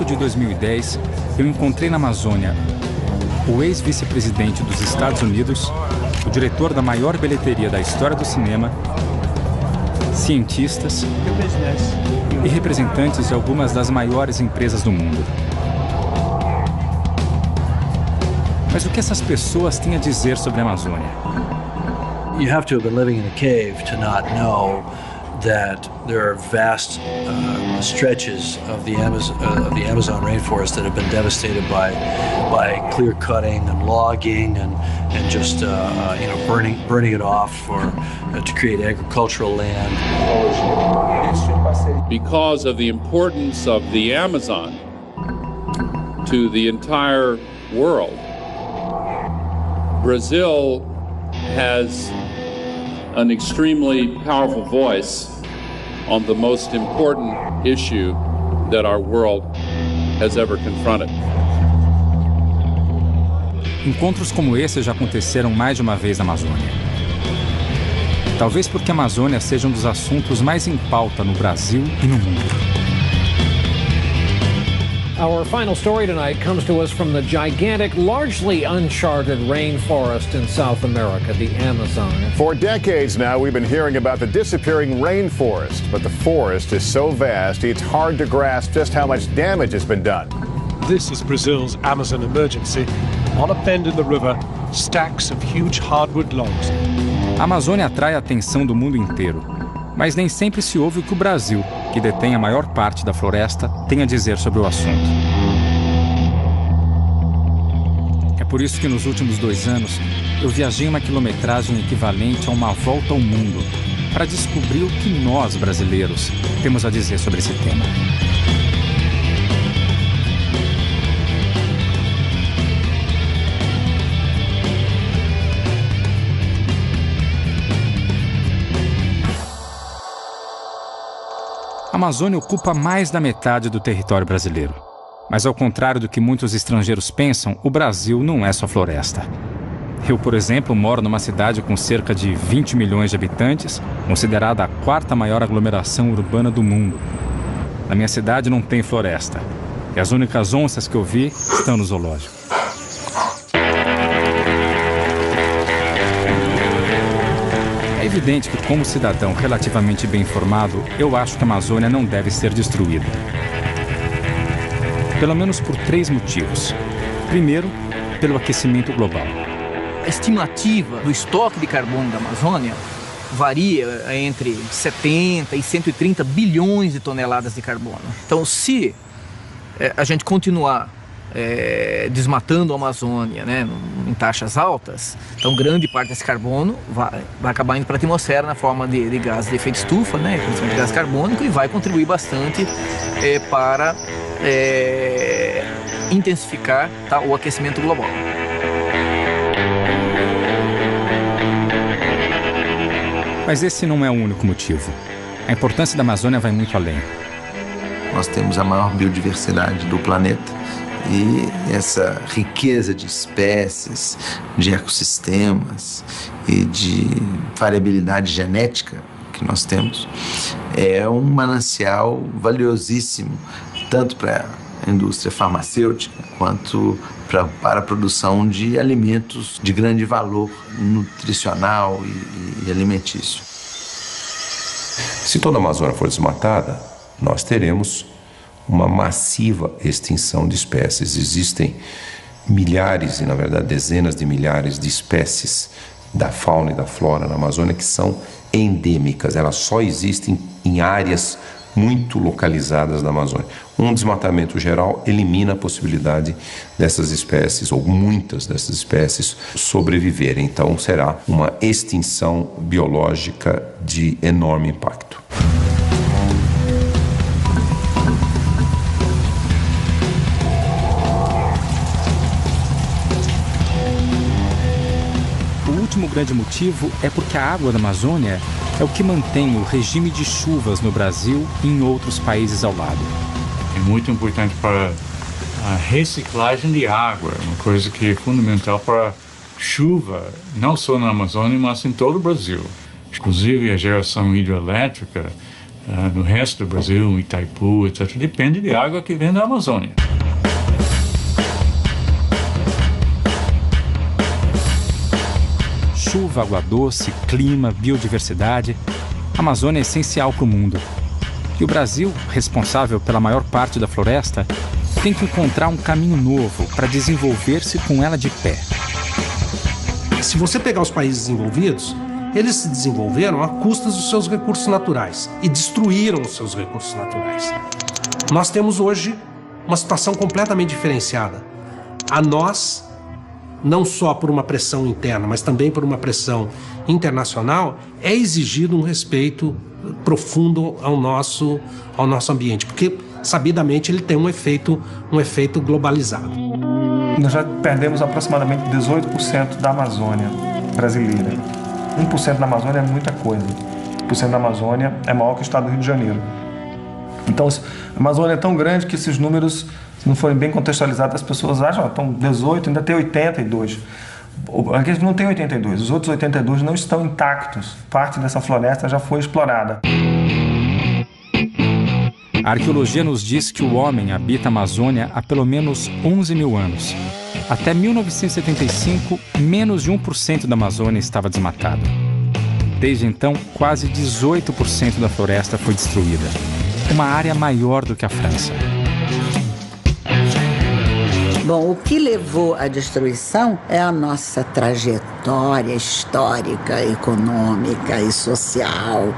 de 2010, eu encontrei na Amazônia o ex-vice-presidente dos Estados Unidos, o diretor da maior bilheteria da história do cinema, cientistas e representantes de algumas das maiores empresas do mundo. Mas o que essas pessoas têm a dizer sobre a Amazônia? You have to have been living in a cave to not know that there are vast stretches of the Amazon rainforest that have been devastated by clear cutting and logging and just burning it off to create agricultural land. Because of the importance of the Amazon to the entire world, Brazil has an extremely powerful voice on the most important issue that our world has ever confronted. Encontros como esse já aconteceram mais de uma vez na Amazônia. Talvez porque a Amazônia seja um dos assuntos mais em pauta no Brasil e no mundo. Our final story tonight comes to us from the gigantic, largely uncharted rainforest in South America, the Amazon. For decades now, we've been hearing about the disappearing rainforest, but the forest is so vast, it's hard to grasp just how much damage has been done. This is Brazil's Amazon emergency. On a bend in the river, stacks of huge hardwood logs. A Amazônia atrai a atenção do mundo inteiro, mas nem sempre se ouve o que o Brasil, que detém a maior parte da floresta, tem a dizer sobre o assunto. É por isso que nos últimos 2 anos eu viajei uma quilometragem equivalente a uma volta ao mundo para descobrir o que nós, brasileiros, temos a dizer sobre esse tema. A Amazônia ocupa mais da metade do território brasileiro. Mas ao contrário do que muitos estrangeiros pensam, o Brasil não é só floresta. Eu, por exemplo, moro numa cidade com cerca de 20 milhões de habitantes, considerada a 4ª maior aglomeração urbana do mundo. Na minha cidade não tem floresta, e as únicas onças que eu vi estão no zoológico. É evidente que, como cidadão relativamente bem informado, eu acho que a Amazônia não deve ser destruída. Pelo menos por 3 motivos. Primeiro, pelo aquecimento global. A estimativa do estoque de carbono da Amazônia varia entre 70 e 130 bilhões de toneladas de carbono. Então, se a gente continuar desmatando a Amazônia, né, em taxas altas, então grande parte desse carbono vai acabar indo para a atmosfera na forma de gás de efeito estufa, né, principalmente gás carbônico, e vai contribuir bastante para intensificar, tá, o aquecimento global. Mas esse não é o único motivo. A importância da Amazônia vai muito além. Nós temos a maior biodiversidade do planeta. E essa riqueza de espécies, de ecossistemas e de variabilidade genética que nós temos é um manancial valiosíssimo, tanto para a indústria farmacêutica quanto para a produção de alimentos de grande valor nutricional e alimentício. Se toda a Amazônia for desmatada, nós teremos uma massiva extinção de espécies. Existem milhares, e na verdade dezenas de milhares de espécies da fauna e da flora na Amazônia que são endêmicas. Elas só existem em áreas muito localizadas da Amazônia. Um desmatamento geral elimina a possibilidade dessas espécies, ou muitas dessas espécies, sobreviverem. Então será uma extinção biológica de enorme impacto. O último grande motivo é porque a água da Amazônia é o que mantém o regime de chuvas no Brasil e em outros países ao lado. É muito importante para a reciclagem de água, uma coisa que é fundamental para chuva, não só na Amazônia, mas em todo o Brasil. Inclusive a geração hidrelétrica no resto do Brasil, em Itaipu, etc., depende de água que vem da Amazônia. Chuva, água doce, clima, biodiversidade. A Amazônia é essencial para o mundo. E o Brasil, responsável pela maior parte da floresta, tem que encontrar um caminho novo para desenvolver-se com ela de pé. Se você pegar os países desenvolvidos, eles se desenvolveram a custas dos seus recursos naturais e destruíram os seus recursos naturais. Nós temos hoje uma situação completamente diferenciada. A nós, não só por uma pressão interna, mas também por uma pressão internacional, é exigido um respeito profundo ao nosso ambiente, porque sabidamente ele tem um efeito globalizado. Nós já perdemos aproximadamente 18% da Amazônia brasileira. 1% da Amazônia é muita coisa. 1% da Amazônia é maior que o estado do Rio de Janeiro. Então, a Amazônia é tão grande que esses números, se não forem bem contextualizados, as pessoas acham que estão 18, ainda tem 82. Aqui não tem 82, os outros 82 não estão intactos. Parte dessa floresta já foi explorada. A arqueologia nos diz que o homem habita a Amazônia há pelo menos 11 mil anos. Até 1975, menos de 1% da Amazônia estava desmatada. Desde então, quase 18% da floresta foi destruída. Uma área maior do que a França. Bom, o que levou à destruição é a nossa trajetória histórica, econômica e social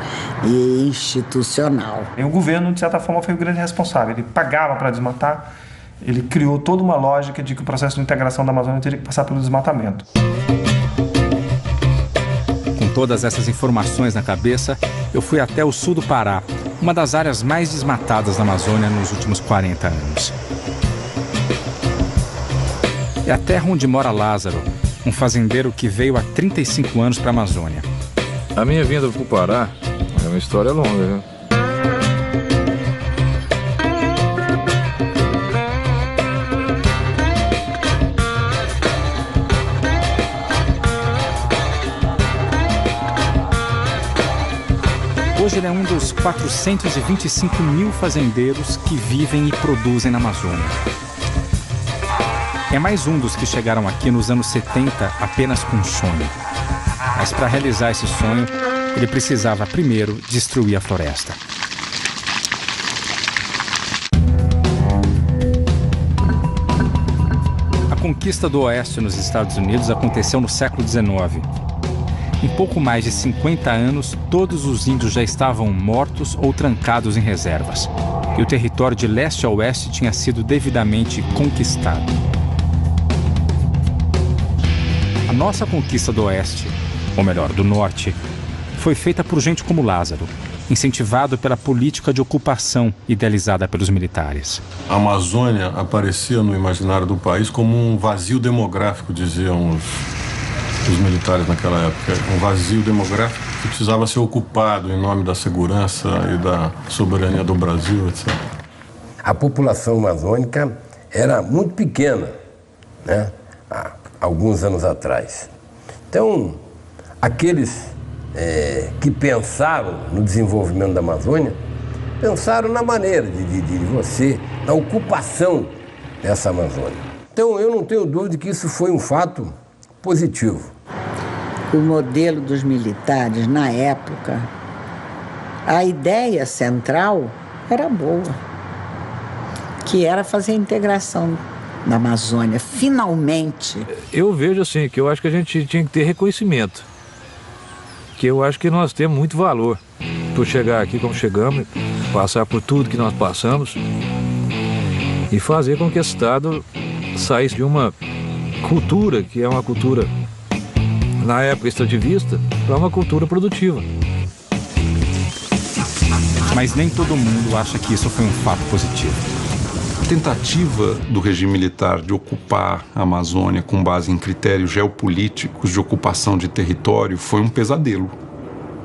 e institucional. E o governo, de certa forma, foi o grande responsável. Ele pagava para desmatar, ele criou toda uma lógica de que o processo de integração da Amazônia teria que passar pelo desmatamento. Com todas essas informações na cabeça, eu fui até o sul do Pará, uma das áreas mais desmatadas da Amazônia nos últimos 40 anos. É a terra onde mora Lázaro, um fazendeiro que veio há 35 anos para a Amazônia. A minha vinda para o Pará é uma história longa, viu? Hoje ele é um dos 425 mil fazendeiros que vivem e produzem na Amazônia. É mais um dos que chegaram aqui nos anos 70 apenas com um sonho. Mas para realizar esse sonho, ele precisava primeiro destruir a floresta. A conquista do Oeste nos Estados Unidos aconteceu no século XIX. Em pouco mais de 50 anos, todos os índios já estavam mortos ou trancados em reservas. E o território de leste a oeste tinha sido devidamente conquistado. A nossa conquista do Oeste, ou melhor, do Norte, foi feita por gente como Lázaro, incentivado pela política de ocupação idealizada pelos militares. A Amazônia aparecia no imaginário do país como um vazio demográfico, diziam os militares naquela época. Um vazio demográfico que precisava ser ocupado em nome da segurança e da soberania do Brasil, etc. A população amazônica era muito pequena, né? Alguns anos atrás. Então, aqueles que pensaram no desenvolvimento da Amazônia, pensaram na maneira de você, na ocupação dessa Amazônia. Então, eu não tenho dúvida que isso foi um fato positivo. O modelo dos militares, na época, a ideia central era boa, que era fazer a integração da Amazônia, finalmente. Eu vejo assim, que eu acho que a gente tinha que ter reconhecimento, que eu acho que nós temos muito valor por chegar aqui como chegamos, passar por tudo que nós passamos e fazer com que esse Estado saísse de uma cultura, que é uma cultura, na época extrativista, para uma cultura produtiva. Mas nem todo mundo acha que isso foi um fato positivo. A tentativa do regime militar de ocupar a Amazônia com base em critérios geopolíticos de ocupação de território foi um pesadelo.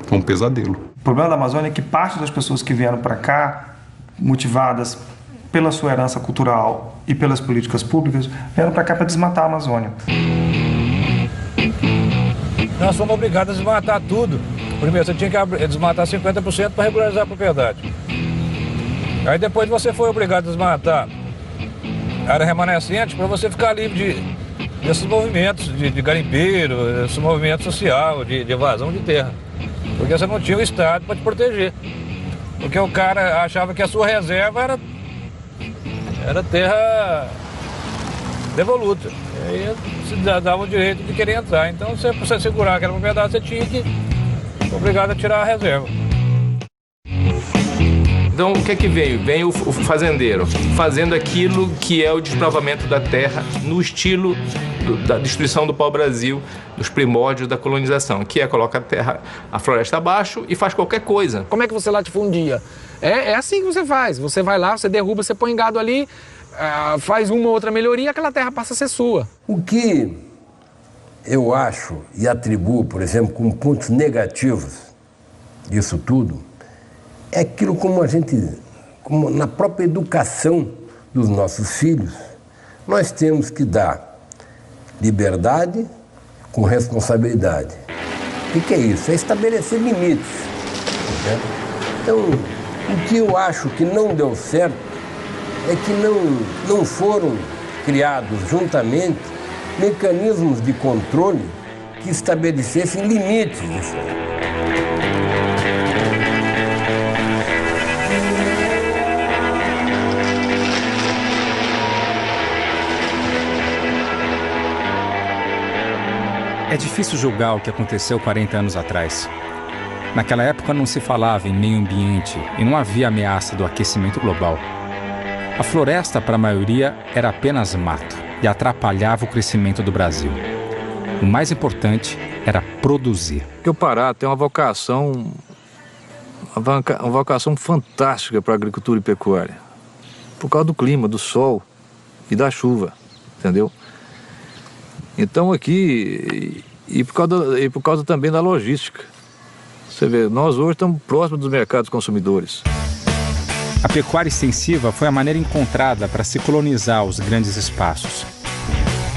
Foi um pesadelo. O problema da Amazônia é que parte das pessoas que vieram para cá, motivadas pela sua herança cultural e pelas políticas públicas, vieram para cá para desmatar a Amazônia. Nós fomos obrigados a desmatar tudo. Primeiro, você tinha que desmatar 50% para regularizar a propriedade. Aí depois você foi obrigado a desmatar a área remanescente para você ficar livre desses movimentos de garimpeiro, esse movimento social, de evasão de terra. Porque você não tinha o Estado para te proteger. Porque o cara achava que a sua reserva era terra devoluta. E aí você dava o direito de querer entrar. Então, pra você segurar aquela propriedade, você tinha que ser obrigado a tirar a reserva. Então, o que é que veio? Vem o fazendeiro fazendo aquilo que é o desbravamento da terra no estilo da destruição do pau-brasil, dos primórdios da colonização, que é coloca a floresta abaixo e faz qualquer coisa. Como é que você latifundia? É assim que você faz. Você vai lá, você derruba, você põe gado ali, faz uma ou outra melhoria, aquela terra passa a ser sua. O que eu acho e atribuo, por exemplo, como pontos negativos disso tudo, é aquilo como na própria educação dos nossos filhos, nós temos que dar liberdade com responsabilidade. O que é isso? É estabelecer limites. Né? Então, o que eu acho que não deu certo é que não foram criados juntamente mecanismos de controle que estabelecessem limites disso aí. É difícil julgar o que aconteceu 40 anos atrás. Naquela época não se falava em meio ambiente e não havia ameaça do aquecimento global. A floresta, para a maioria, era apenas mato e atrapalhava o crescimento do Brasil. O mais importante era produzir. Porque o Pará tem uma vocação fantástica para a agricultura e pecuária. Por causa do clima, do sol e da chuva, entendeu? Então aqui, e por causa também da logística. Você vê, nós hoje estamos próximos dos mercados consumidores. A pecuária extensiva foi a maneira encontrada para se colonizar os grandes espaços.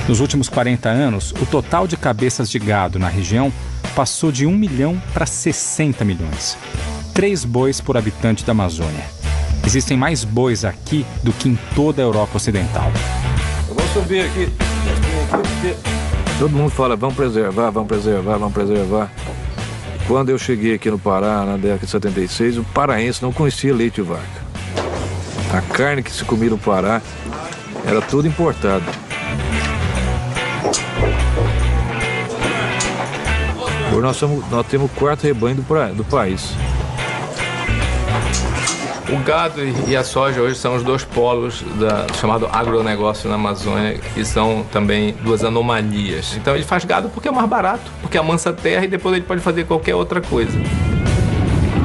Nos últimos 40 anos, o total de cabeças de gado na região passou de 1 milhão para 60 milhões. 3 bois por habitante da Amazônia. Existem mais bois aqui do que em toda a Europa Ocidental. Eu vou subir aqui. Todo mundo fala, vamos preservar, vamos preservar, vamos preservar. Quando eu cheguei aqui no Pará, na década de 76, o paraense não conhecia leite de vaca. A carne que se comia no Pará era toda importada. Hoje nós temos o 4º rebanho do país. O gado e a soja hoje são os 2 polos do chamado agronegócio na Amazônia, que são também 2 anomalias. Então ele faz gado porque é mais barato, porque amansa a terra e depois ele pode fazer qualquer outra coisa.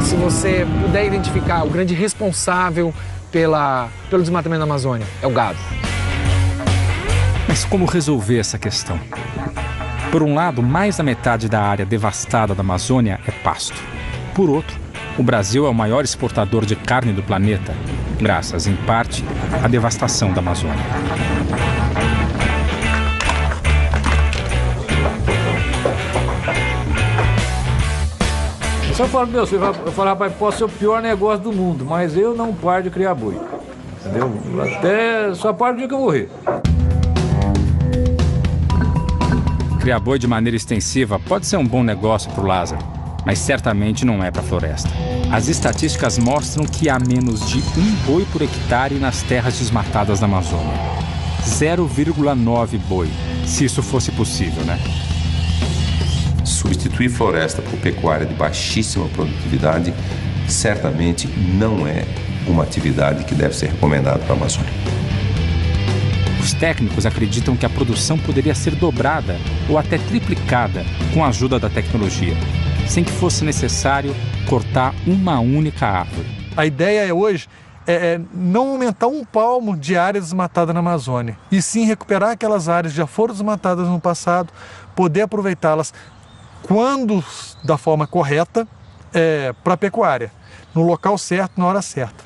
Se você puder identificar o grande responsável pelo desmatamento da Amazônia, é o gado. Mas como resolver essa questão? Por um lado, mais da metade da área devastada da Amazônia é pasto. Por outro, o Brasil é o maior exportador de carne do planeta, graças, em parte, à devastação da Amazônia. Eu só falo, meu, eu falo, rapaz, pode ser o pior negócio do mundo, mas eu não paro de criar boi. Entendeu? Só paro o dia que eu morrer. Criar boi de maneira extensiva pode ser um bom negócio para o Lázaro, mas certamente não é para a floresta. As estatísticas mostram que há menos de 1 boi por hectare nas terras desmatadas da Amazônia. 0,9 boi, se isso fosse possível, né? Substituir floresta por pecuária de baixíssima produtividade certamente não é uma atividade que deve ser recomendada para a Amazônia. Os técnicos acreditam que a produção poderia ser dobrada ou até triplicada com a ajuda da tecnologia, sem que fosse necessário cortar uma única árvore. A ideia hoje é não aumentar 1 palmo de área desmatada na Amazônia, e sim recuperar aquelas áreas que já foram desmatadas no passado, poder aproveitá-las quando da forma correta para a pecuária, no local certo, na hora certa.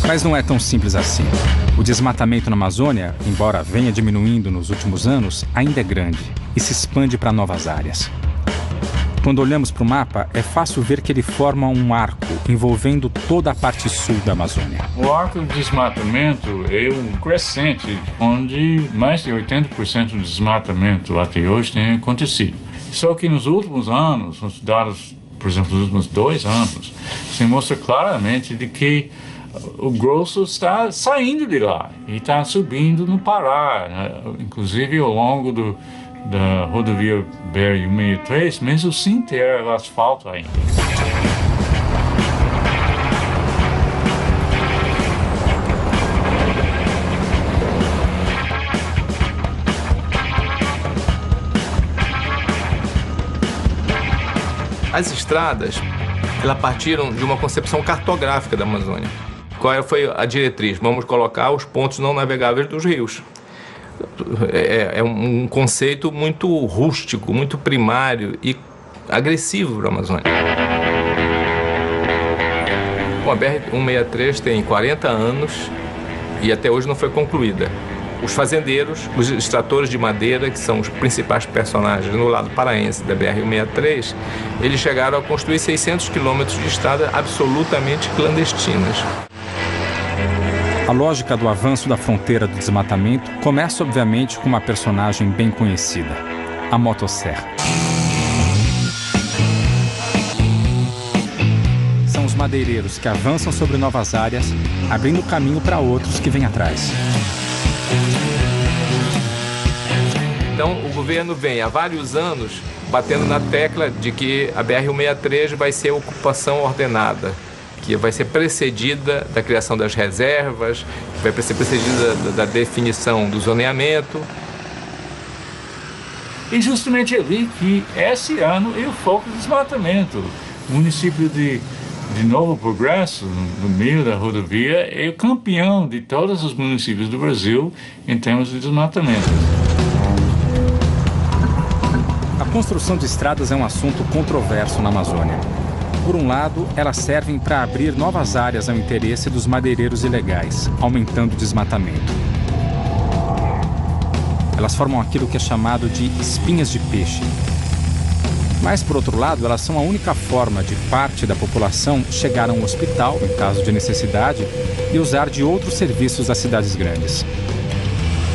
Mas não é tão simples assim. O desmatamento na Amazônia, embora venha diminuindo nos últimos anos, ainda é grande e se expande para novas áreas. Quando olhamos para o mapa, é fácil ver que ele forma um arco envolvendo toda a parte sul da Amazônia. O arco de desmatamento é um crescente, onde mais de 80% do desmatamento até hoje tem acontecido. Só que nos últimos anos, os dados, por exemplo, nos últimos 2 anos, se mostra claramente de que o grosso está saindo de lá e está subindo no Pará, né? Inclusive ao longo da rodovia BR-163, mesmo sem ter asfalto ainda. As estradas, elas partiram de uma concepção cartográfica da Amazônia. Qual foi a diretriz? Vamos colocar os pontos não navegáveis dos rios. É um conceito muito rústico, muito primário e agressivo para a Amazônia. Bom, a BR-163 tem 40 anos e até hoje não foi concluída. Os fazendeiros, os extratores de madeira, que são os principais personagens no lado paraense da BR-163, eles chegaram a construir 600 quilômetros de estrada absolutamente clandestinas. A lógica do avanço da fronteira do desmatamento começa, obviamente, com uma personagem bem conhecida, a motosserra. São os madeireiros que avançam sobre novas áreas, abrindo caminho para outros que vêm atrás. Então, o governo vem há vários anos batendo na tecla de que a BR-163 vai ser ocupação ordenada, que vai ser precedida da criação das reservas, vai ser precedida da definição do zoneamento. E justamente ali que esse ano é o foco do desmatamento. O município de Novo Progresso, no meio da rodovia, é o campeão de todos os municípios do Brasil em termos de desmatamento. A construção de estradas é um assunto controverso na Amazônia. Por um lado, elas servem para abrir novas áreas ao interesse dos madeireiros ilegais, aumentando o desmatamento. Elas formam aquilo que é chamado de espinhas de peixe. Mas, por outro lado, elas são a única forma de parte da população chegar a um hospital, em caso de necessidade, e usar de outros serviços das cidades grandes.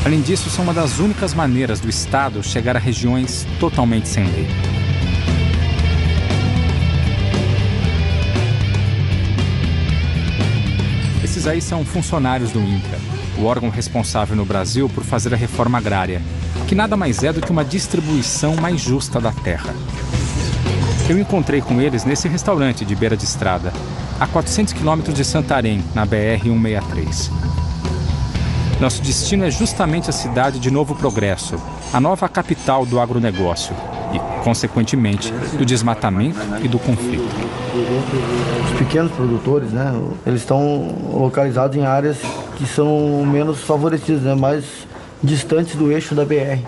Além disso, são uma das únicas maneiras do Estado chegar a regiões totalmente sem lei. Esses aí são funcionários do INCRA, o órgão responsável no Brasil por fazer a reforma agrária, que nada mais é do que uma distribuição mais justa da terra. Eu encontrei com eles nesse restaurante de beira de estrada, a 400 quilômetros de Santarém, na BR-163. Nosso destino é justamente a cidade de Novo Progresso, a nova capital do agronegócio e, consequentemente, do desmatamento e do conflito. Os pequenos produtores, né, eles estão localizados em áreas que são menos favorecidas, né, mais distantes do eixo da BR.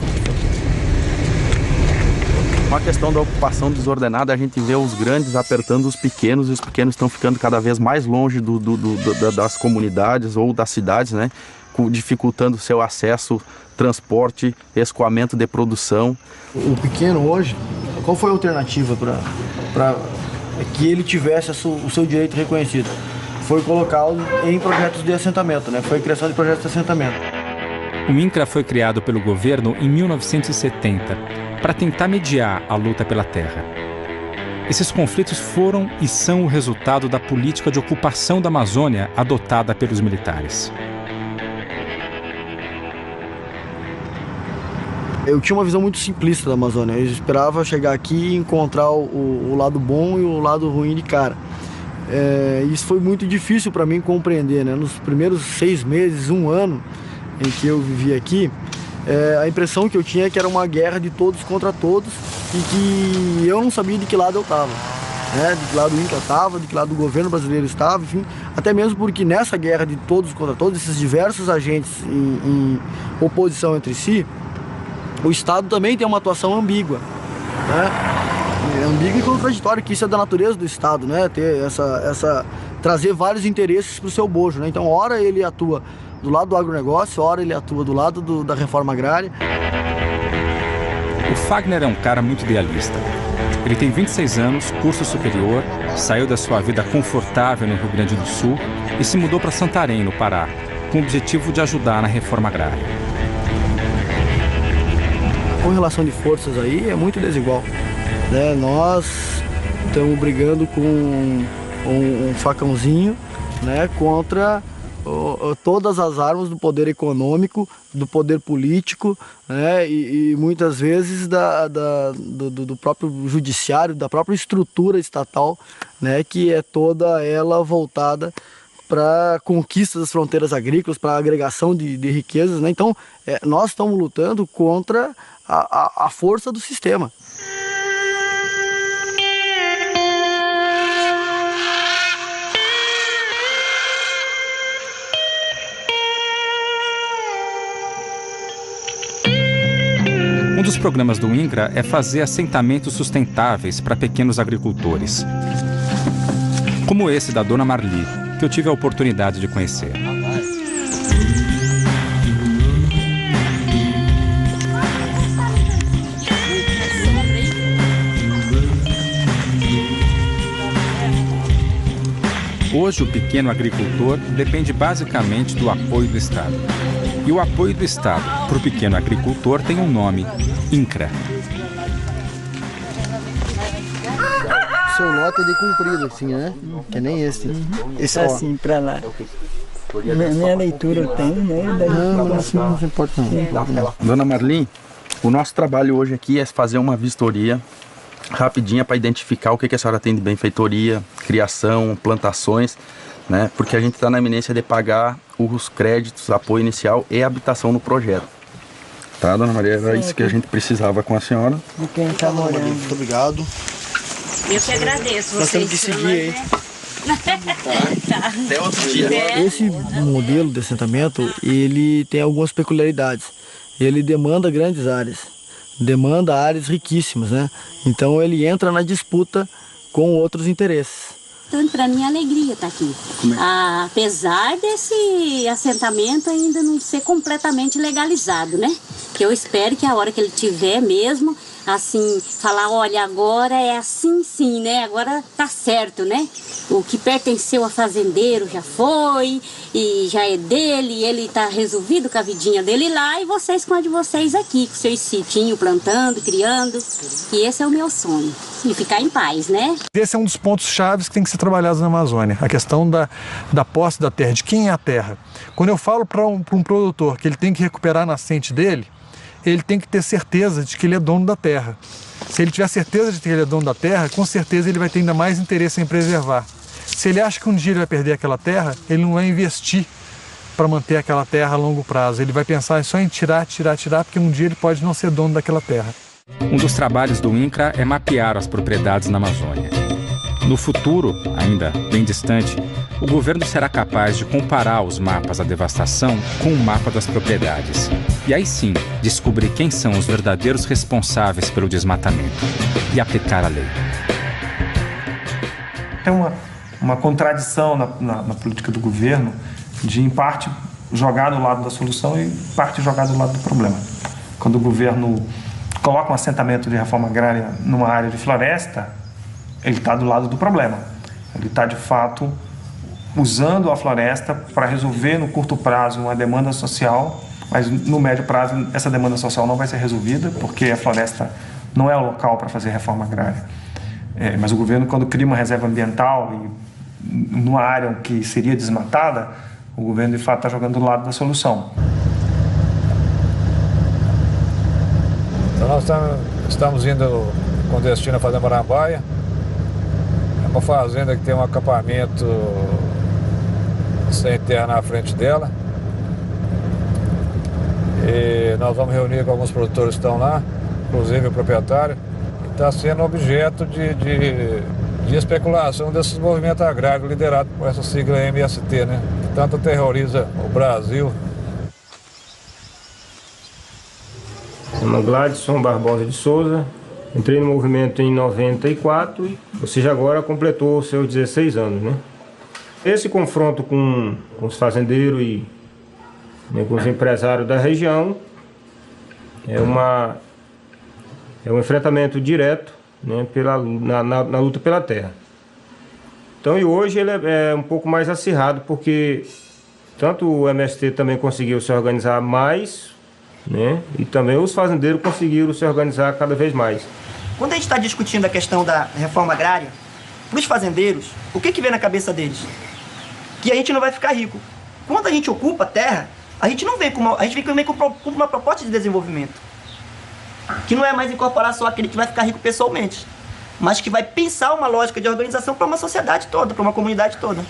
Com a questão da ocupação desordenada, a gente vê os grandes apertando os pequenos, e os pequenos estão ficando cada vez mais longe das comunidades ou das cidades, né, dificultando o seu acesso, transporte, escoamento de produção. O pequeno hoje, qual foi a alternativa para que ele tivesse o seu direito reconhecido? Foi colocá-lo em projetos de assentamento, né? Foi a criação de projetos de assentamento. O INCRA foi criado pelo governo em 1970 para tentar mediar a luta pela terra. Esses conflitos foram e são o resultado da política de ocupação da Amazônia adotada pelos militares. Eu tinha uma visão muito simplista da Amazônia. Eu esperava chegar aqui e encontrar o lado bom e o lado ruim de cara. Isso foi muito difícil para mim compreender, né? Nos primeiros 6 meses, 1 ano em que eu vivi aqui, a impressão que eu tinha é que era uma guerra de todos contra todos e que eu não sabia de que lado eu estava. Né? De que lado o INCRA estava, de que lado o governo brasileiro estava, enfim. Até mesmo porque nessa guerra de todos contra todos, esses diversos agentes em oposição entre si, o Estado também tem uma atuação ambígua, né? Ambígua e contraditória, que isso é da natureza do Estado, né? Ter trazer vários interesses para o seu bojo, né? Então, ora ele atua do lado do agronegócio, ora ele atua do lado da reforma agrária. O Fagner é um cara muito idealista. Ele tem 26 anos, curso superior, saiu da sua vida confortável no Rio Grande do Sul e se mudou para Santarém, no Pará, com o objetivo de ajudar na reforma agrária. A relação de forças aí é muito desigual, né? Nós estamos brigando com um facãozinho, né, contra todas as armas do poder econômico, do poder político, né, e muitas vezes do próprio judiciário, da própria estrutura estatal, né, que é toda ela voltada para conquista das fronteiras agrícolas, para agregação de riquezas, né? Então, nós estamos lutando contra a força do sistema. Um dos programas do INCRA é fazer assentamentos sustentáveis para pequenos agricultores, como esse da Dona Marli, que eu tive a oportunidade de conhecer. Hoje, o pequeno agricultor depende basicamente do apoio do Estado. E o apoio do Estado para o pequeno agricultor tem um nome: INCRA. O seu lote é de comprido, assim, né? Que nem esse. Esse assim, para lá. Minha leitura tem, né? Não se importa não. Dona Marli, o nosso trabalho hoje aqui é fazer uma vistoria rapidinha para identificar o que a senhora tem de benfeitoria, criação, plantações, né? Porque a gente está na iminência de pagar os créditos, apoio inicial e habitação no projeto. Tá, Dona Maria? Era isso que a gente precisava com a senhora. De quem está morando. Muito obrigado. Eu que agradeço. Nós temos que seguir aí. Tá. Até outro dia. Esse modelo de assentamento, ele tem algumas peculiaridades. Ele demanda grandes áreas, demanda áreas riquíssimas, né? Então ele entra na disputa com outros interesses. Tanto para mim é alegria estar aqui. Apesar desse assentamento ainda não ser completamente legalizado, né? Que eu espero que a hora que ele tiver mesmo, assim, falar, olha, agora é assim sim, né? Agora tá certo, né? O que pertenceu a fazendeiro já foi, e já é dele, ele tá resolvido com a vidinha dele lá, e vocês com a de vocês aqui, com seus sitinhos, plantando, criando. E esse é o meu sonho, e ficar em paz, né? Esse é um dos pontos chaves que tem que ser trabalhados na Amazônia, a questão da posse da terra, de quem é a terra. Quando eu falo para um produtor que ele tem que recuperar a nascente dele, ele tem que ter certeza de que ele é dono da terra. Se ele tiver certeza de que ele é dono da terra, com certeza ele vai ter ainda mais interesse em preservar. Se ele acha que um dia ele vai perder aquela terra, ele não vai investir para manter aquela terra a longo prazo. Ele vai pensar só em tirar, porque um dia ele pode não ser dono daquela terra. Um dos trabalhos do INCRA é mapear as propriedades na Amazônia. No futuro, ainda bem distante, o governo será capaz de comparar os mapas da devastação com o mapa das propriedades. E aí sim, descobrir quem são os verdadeiros responsáveis pelo desmatamento e aplicar a lei. Tem uma contradição na política do governo de, em parte, jogar do lado da solução e, em parte, jogar do lado do problema. Quando o governo coloca um assentamento de reforma agrária numa área de floresta, ele está do lado do problema. Ele está, de fato, usando a floresta para resolver no curto prazo uma demanda social, mas no médio prazo essa demanda social não vai ser resolvida, porque a floresta não é o local para fazer reforma agrária. Mas o governo, quando cria uma reserva ambiental e numa área que seria desmatada, o governo, de fato, está jogando do lado da solução. Então nós estamos indo com destino a Fazenda Marambaia. É uma fazenda que tem um acampamento sem terra na frente dela. E nós vamos reunir com alguns produtores que estão lá, inclusive o proprietário. Está sendo objeto de especulação desses movimentos agrários liderados por essa sigla MST, né? Que tanto terroriza o Brasil. Meu nome é Gladson Barbosa de Souza. Entrei no movimento em 94, ou seja, agora completou os seus 16 anos, né? Esse confronto com os fazendeiros e com os empresários da região é É um enfrentamento direto, né, na luta pela terra. Então, e hoje ele é um pouco mais acirrado, porque tanto o MST também conseguiu se organizar mais, né, e também os fazendeiros conseguiram se organizar cada vez mais. Quando a gente está discutindo a questão da reforma agrária, para os fazendeiros, o que vem na cabeça deles? Que a gente não vai ficar rico. Quando a gente ocupa a terra, a gente não vem com uma, a gente vem com uma proposta de desenvolvimento. Que não é mais incorporar só aquele que vai ficar rico pessoalmente, mas que vai pensar uma lógica de organização para uma sociedade toda, para uma comunidade toda.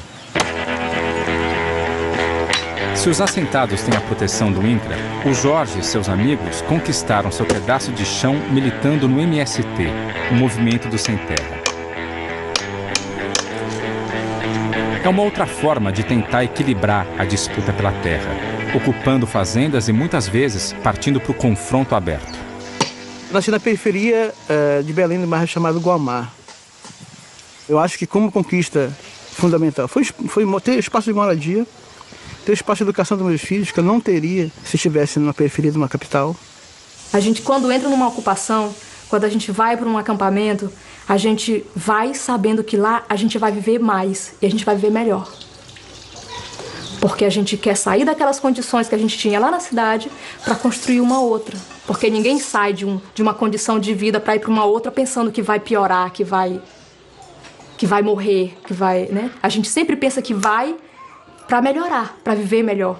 Se os assentados têm a proteção do INCRA, o Jorge e seus amigos conquistaram seu pedaço de chão militando no MST, o Movimento do Sem Terra. É uma outra forma de tentar equilibrar a disputa pela terra, ocupando fazendas e muitas vezes partindo para o confronto aberto. Nasci na periferia de Belém, no bairro chamado Guamá. Eu acho que como conquista fundamental foi ter espaço de moradia, ter espaço de educação dos meus filhos, que eu não teria se estivesse numa periferia de uma capital. A gente, quando entra numa ocupação, quando a gente vai para um acampamento, a gente vai sabendo que lá a gente vai viver mais e a gente vai viver melhor. Porque a gente quer sair daquelas condições que a gente tinha lá na cidade para construir uma outra. Porque ninguém sai de uma condição de vida para ir para uma outra pensando que vai piorar, que vai morrer, que vai, né? A gente sempre pensa que vai para melhorar, para viver melhor.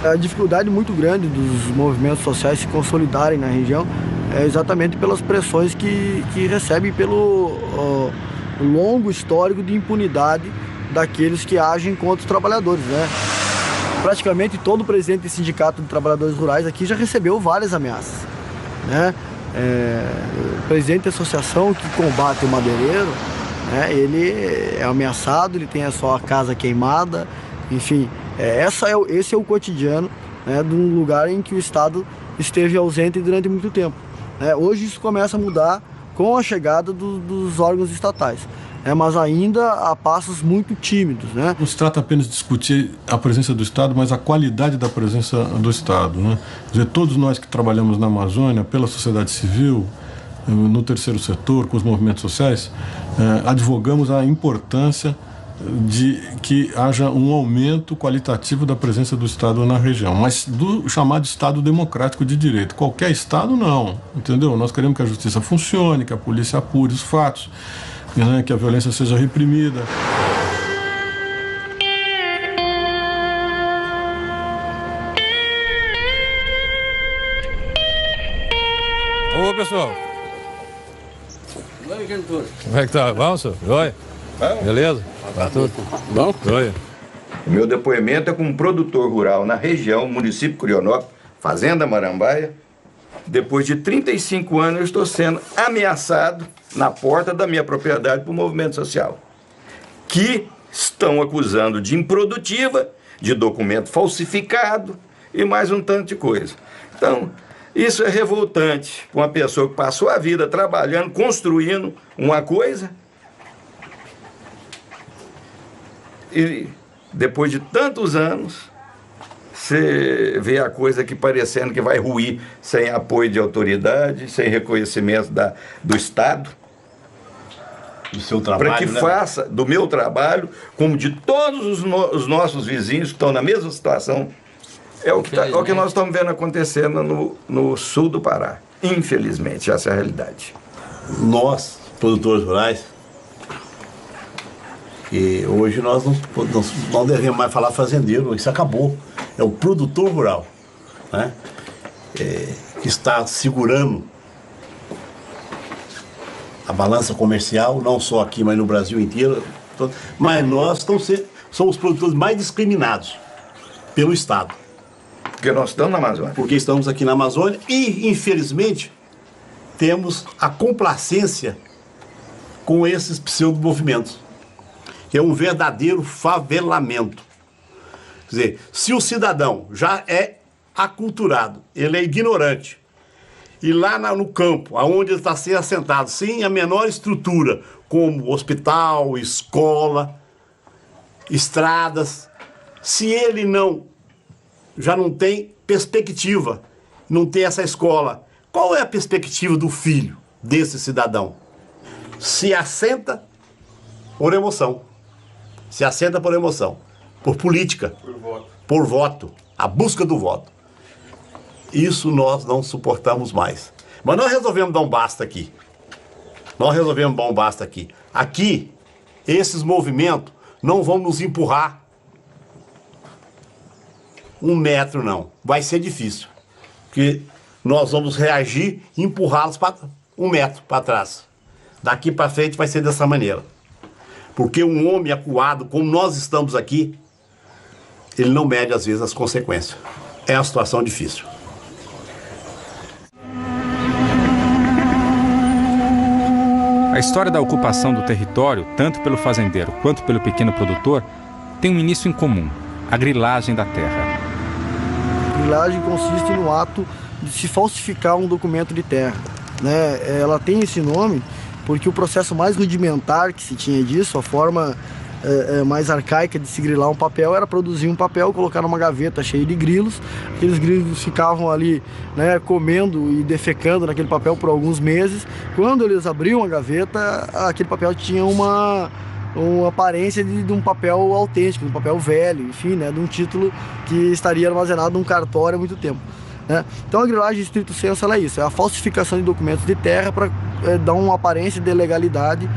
A dificuldade muito grande dos movimentos sociais se consolidarem na região é exatamente pelas pressões que recebem pelo longo histórico de impunidade daqueles que agem contra os trabalhadores, né? Praticamente todo presidente de sindicato de trabalhadores rurais aqui já recebeu várias ameaças, né? O presidente da associação que combate o madeireiro, né, ele é ameaçado, ele tem a sua casa queimada, enfim, esse é o cotidiano, né, de um lugar em que o Estado esteve ausente durante muito tempo. Hoje isso começa a mudar com a chegada dos órgãos estatais, mas ainda a passos muito tímidos, né? Não se trata apenas de discutir a presença do Estado, mas a qualidade da presença do Estado, né? Quer dizer, todos nós que trabalhamos na Amazônia, pela sociedade civil, no terceiro setor, com os movimentos sociais, advogamos a importância de que haja um aumento qualitativo da presença do Estado na região, mas do chamado Estado democrático de direito. Qualquer Estado não, entendeu? Nós queremos que a justiça funcione, que a polícia apure os fatos, né, que a violência seja reprimida. Ô, pessoal. Como é que tá? Vamos, senhor? Joia? Beleza? Tá tudo bom? Joia. O meu depoimento é como produtor rural na região, município Curionópolis, Fazenda Marambaia. Depois de 35 anos, eu estou sendo ameaçado na porta da minha propriedade por movimento social, que estão acusando de improdutiva, de documento falsificado e mais um tanto de coisa. Então, isso é revoltante para uma pessoa que passou a vida trabalhando, construindo uma coisa e depois de tantos anos você vê a coisa que parecendo que vai ruir sem apoio de autoridade, sem reconhecimento do Estado. Do seu trabalho, para que faça do meu trabalho, como de todos os nossos vizinhos que estão na mesma situação. É o que nós estamos vendo acontecendo no sul do Pará. Infelizmente, essa é a realidade. Nós, produtores rurais, e hoje nós não devemos mais falar fazendeiro, isso acabou. É o produtor rural, né? Que está segurando a balança comercial, não só aqui, mas no Brasil inteiro. Mas nós somos os produtores mais discriminados pelo Estado. Porque nós estamos na Amazônia. Porque estamos aqui na Amazônia e, infelizmente, temos a complacência com esses pseudo-movimentos, que é um verdadeiro favelamento. Quer dizer, se o cidadão já é aculturado, ele é ignorante, e lá no campo, onde ele está sendo assentado, sem a menor estrutura, como hospital, escola, estradas, se ele já não tem perspectiva não ter essa escola. Qual é a perspectiva do filho desse cidadão? Se assenta por emoção. Se assenta por emoção. Por política. Por voto. Por voto. A busca do voto. Isso nós não suportamos mais. Mas nós resolvemos dar um basta aqui. Nós resolvemos dar um basta aqui. Aqui, esses movimentos não vão nos empurrar 1 metro, não. Vai ser difícil. Porque nós vamos reagir e empurrá-los para 1 metro para trás. Daqui para frente vai ser dessa maneira. Porque um homem acuado, como nós estamos aqui, ele não mede, às vezes, as consequências. É uma situação difícil. A história da ocupação do território, tanto pelo fazendeiro quanto pelo pequeno produtor, tem um início em comum: a grilagem da terra. A grilagem consiste no ato de se falsificar um documento de terra, né? Ela tem esse nome porque o processo mais rudimentar que se tinha disso, a forma mais arcaica de se grilar um papel, era produzir um papel, colocar numa gaveta cheia de grilos. Aqueles grilos ficavam ali, né, comendo e defecando naquele papel por alguns meses. Quando eles abriam a gaveta, aquele papel tinha uma aparência de um papel autêntico, de um papel velho, enfim, né, de um título que estaria armazenado num cartório há muito tempo, né? Então a grilagem, em estrito senso, ela é isso, é a falsificação de documentos de terra para dar uma aparência de legalidade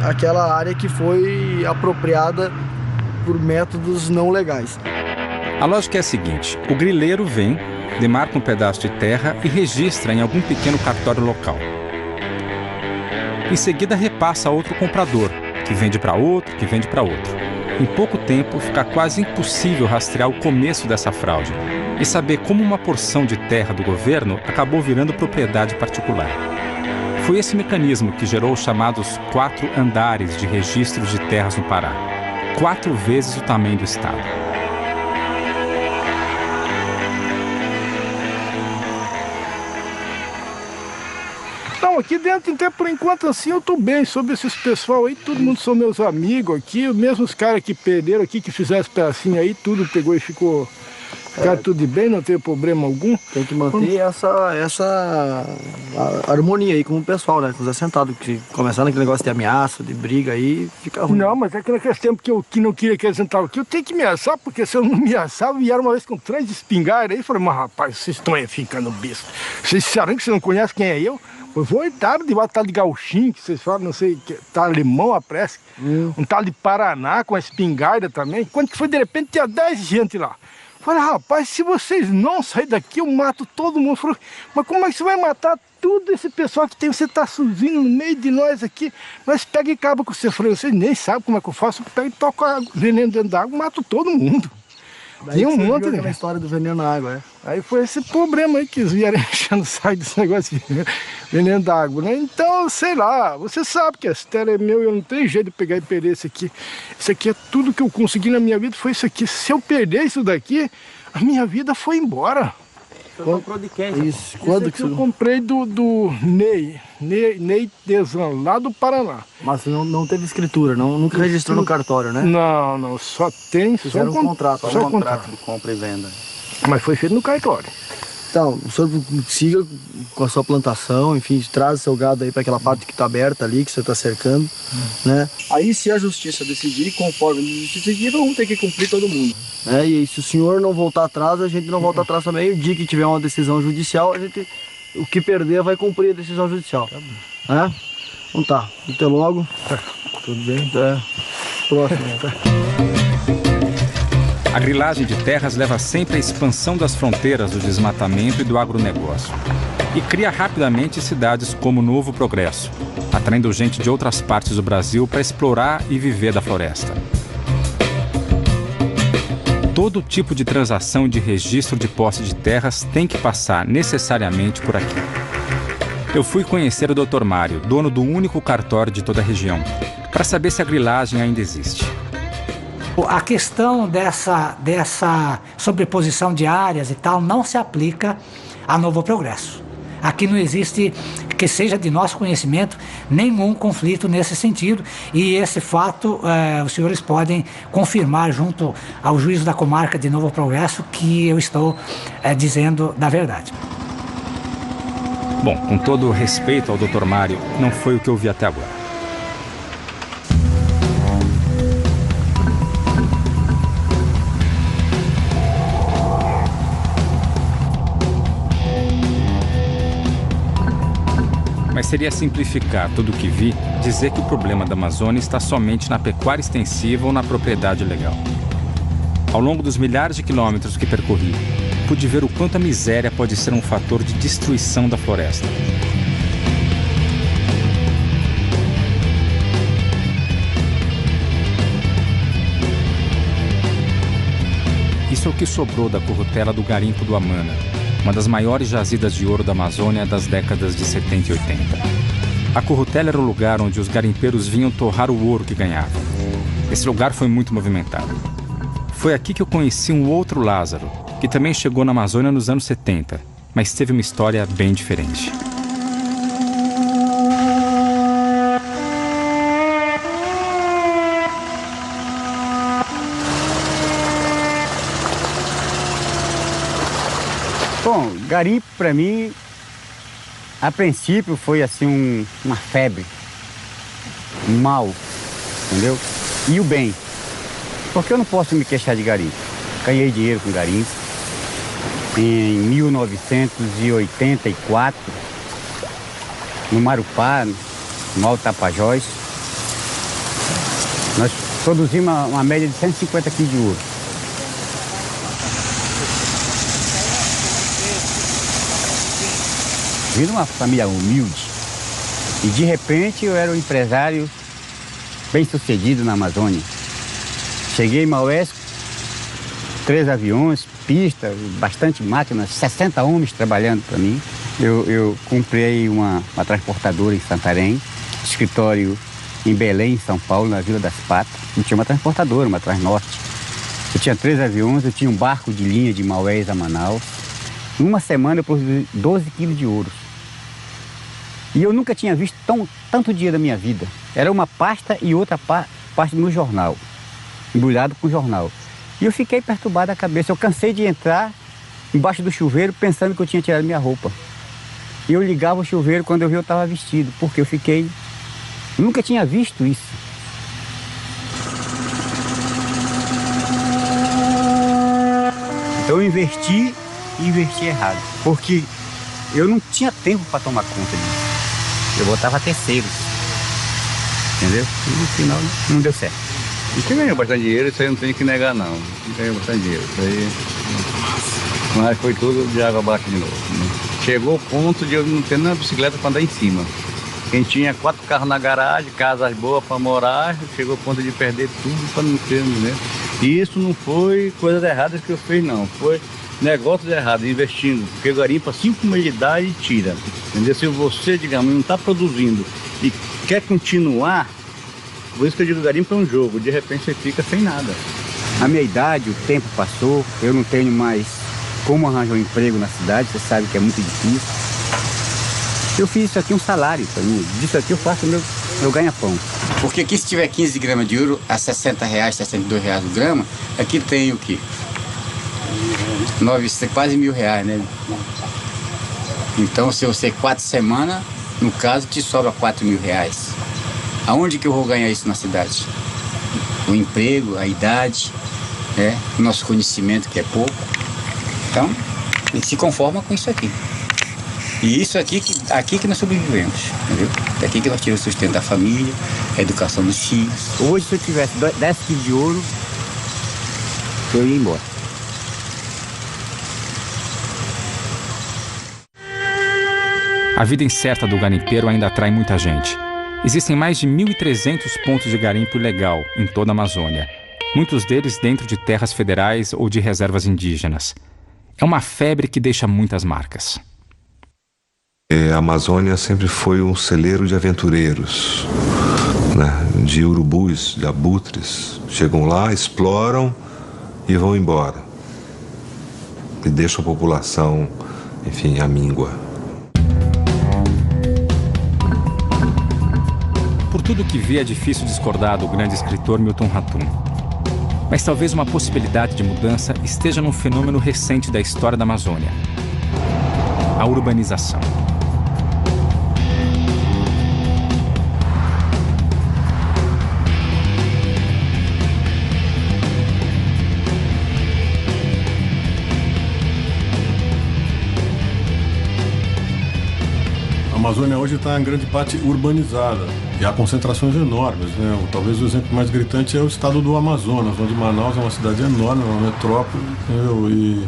àquela área que foi apropriada por métodos não legais. A lógica é a seguinte: o grileiro vem, demarca um pedaço de terra e registra em algum pequeno cartório local. Em seguida repassa a outro comprador, que vende para outro, que vende para outro. Em pouco tempo fica quase impossível rastrear o começo dessa fraude e saber como uma porção de terra do governo acabou virando propriedade particular. Foi esse mecanismo que gerou os chamados 4 andares de registros de terras no Pará, 4 vezes o tamanho do estado. Não, aqui dentro, até por enquanto, assim, eu tô bem. Sobre esses pessoal aí, todo mundo são meus amigos aqui. Mesmo os caras que perderam aqui, que fizeram esse pedacinho aí, tudo pegou e ficou... Ficar tudo de bem, não tem problema algum. Tem que manter essa harmonia aí com o pessoal, né? Com os assentados, que começando aquele negócio de ameaça, de briga aí, fica ruim. Não, mas é que naquele tempo que não queria que eles sentavam aqui, eu tenho que ameaçar, porque se eu não ameaçava, vieram uma vez com 3 espingardas aí, e falei, mas rapaz, vocês estão aí ficando besta. Vocês sabem que vocês não conhecem quem é eu? Eu vou entrar de um tal de gauchinho, que vocês falam, não sei, que tá alemão a pressa, um tal de Paraná com a espingarda também. Quando que foi, de repente, tinha 10 gente lá. Falei, rapaz, se vocês não saírem daqui, eu mato todo mundo. Falei, mas como é que você vai matar todo esse pessoal que tem? Você tá sozinho no meio de nós aqui. Nós pega e acaba com você. Falei, vocês nem sabem como é que eu faço. Eu pego e toco veneno dentro da água, mato todo mundo. Daí tem um monte de história do veneno na água, Aí foi esse problema aí que eles vieram enchendo o saco desse negócio de veneno da água, né? Então, sei lá, você sabe que esse terra é meu e eu não tenho jeito de pegar e perder esse aqui. Isso aqui é tudo que eu consegui na minha vida, foi isso aqui. Se eu perder isso daqui, a minha vida foi embora. Você comprou de quem? Isso. Quando que eu comprei do Ney Desan, lá do Paraná. Mas você não teve escritura, nunca registrou no cartório, né? Não, só tem... Fizeram só um contrato, só um contrato de compra e venda. Mas foi feito no cartório. Então, o senhor siga com a sua plantação, enfim, traz o seu gado aí para aquela parte que está aberta ali, que você está cercando, né? Aí, se a justiça decidir, conforme a justiça decidir, vamos ter que cumprir todo mundo. Né? E se o senhor não voltar atrás, a gente não volta atrás também. O dia que tiver uma decisão judicial, o que perder vai cumprir a decisão judicial. Tá bom. Né? Então tá, até logo. Tudo bem? Até próximo. Tá? A grilagem de terras leva sempre à expansão das fronteiras do desmatamento e do agronegócio. E cria rapidamente cidades como Novo Progresso, atraindo gente de outras partes do Brasil para explorar e viver da floresta. Todo tipo de transação e de registro de posse de terras tem que passar necessariamente por aqui. Eu fui conhecer o Dr. Mário, dono do único cartório de toda a região, para saber se a grilagem ainda existe. A questão dessa sobreposição de áreas e tal não se aplica a Novo Progresso. aqui não existe, que seja de nosso conhecimento, nenhum conflito nesse sentido, e esse fato os senhores podem confirmar junto ao juiz da comarca de Novo Progresso que eu estou dizendo da verdade. Bom, com todo o respeito ao Dr. Mário, não foi o que eu vi até agora. Mas seria simplificar tudo o que vi dizer que o problema da Amazônia está somente na pecuária extensiva ou na propriedade legal. Ao longo dos milhares de quilômetros que percorri, pude ver o quanto a miséria pode ser um fator de destruição da floresta. Isso é o que sobrou da currutela do garimpo do Amana, uma das maiores jazidas de ouro da Amazônia das décadas de 70 e 80. A currutela era o lugar onde os garimpeiros vinham torrar o ouro que ganhavam. Esse lugar foi muito movimentado. Foi aqui que eu conheci um outro Lázaro, que também chegou na Amazônia nos anos 70, mas teve uma história bem diferente. Bom, garimpo para mim, a princípio foi assim uma febre, um mal, entendeu? E o bem, porque eu não posso me queixar de garimpo. Ganhei dinheiro com garimpo em 1984, no Marupá, no Alto Tapajós. Nós produzimos uma média de 150 quilos de ouro. Vim de uma família humilde e de repente eu era um empresário bem sucedido na Amazônia. Cheguei em Maués, 3 aviões, pista, bastante máquinas, 60 homens trabalhando para mim. Eu comprei uma transportadora em Santarém, escritório em Belém, em São Paulo, na Vila das Patas. Eu tinha uma transportadora, uma Transnorte. Eu tinha 3 aviões, eu tinha um barco de linha de Maués a Manaus. Em uma semana eu produzi 12 quilos de ouro. E eu nunca tinha visto tanto dinheiro da minha vida. Era uma pasta e outra pasta no jornal, embrulhado com jornal. E eu fiquei perturbado a cabeça. Eu cansei de entrar embaixo do chuveiro pensando que eu tinha tirado minha roupa. E eu ligava o chuveiro quando eu vi eu estava vestido, porque eu nunca tinha visto isso. Então eu investi errado, porque eu não tinha tempo para tomar conta disso. Eu botava terceiros, entendeu? E no final não deu certo. E você ganhou bastante dinheiro, isso aí não tem que negar não. Ganhou bastante dinheiro, isso aí... Mas foi tudo de água abaixo de novo, né? Chegou o ponto de eu não ter nenhuma bicicleta para andar em cima. Quem tinha 4 carros na garagem, casas boas para morar, chegou ao ponto de perder tudo para não ter, né? E isso não foi coisas erradas que eu fiz não, foi negócios errados, investindo, porque o garimpo, assim como ele dá, ele tira. Entendeu? Se você, digamos, não está produzindo e quer continuar, por isso que eu digo, o garimpo é um jogo, de repente você fica sem nada. A minha idade, o tempo passou, eu não tenho mais como arranjar um emprego na cidade, você sabe que é muito difícil. Eu fiz isso aqui um salário para mim, disso aqui eu faço meu ganha-pão. Porque aqui se tiver 15 gramas de ouro a R$60, R$62 o grama, aqui tem o quê? Quase R$1.000, né? Então, se você 4 semanas, no caso, te sobra R$4.000. Aonde que eu vou ganhar isso na cidade? O emprego, a idade, né? O nosso conhecimento, que é pouco. Então, a gente se conforma com isso aqui. E isso aqui que nós sobrevivemos, entendeu? É aqui que nós tiramos o sustento da família, a educação dos filhos. Hoje, se eu tivesse 10 quilos de ouro, eu ia embora. A vida incerta do garimpeiro ainda atrai muita gente. Existem mais de 1.300 pontos de garimpo ilegal em toda a Amazônia, muitos deles dentro de terras federais ou de reservas indígenas. É uma febre que deixa muitas marcas. A Amazônia sempre foi um celeiro de aventureiros, né? De urubus, de abutres. Chegam lá, exploram e vão embora. E deixam a população, enfim, à míngua. tudo o que vê é difícil discordar do grande escritor Milton Ratum. Mas talvez uma possibilidade de mudança esteja num fenômeno recente da história da Amazônia: a urbanização. A Amazônia hoje está em grande parte urbanizada e há concentrações enormes, né? Talvez o exemplo mais gritante é o estado do Amazonas, onde Manaus é uma cidade enorme, é uma metrópole, entendeu? E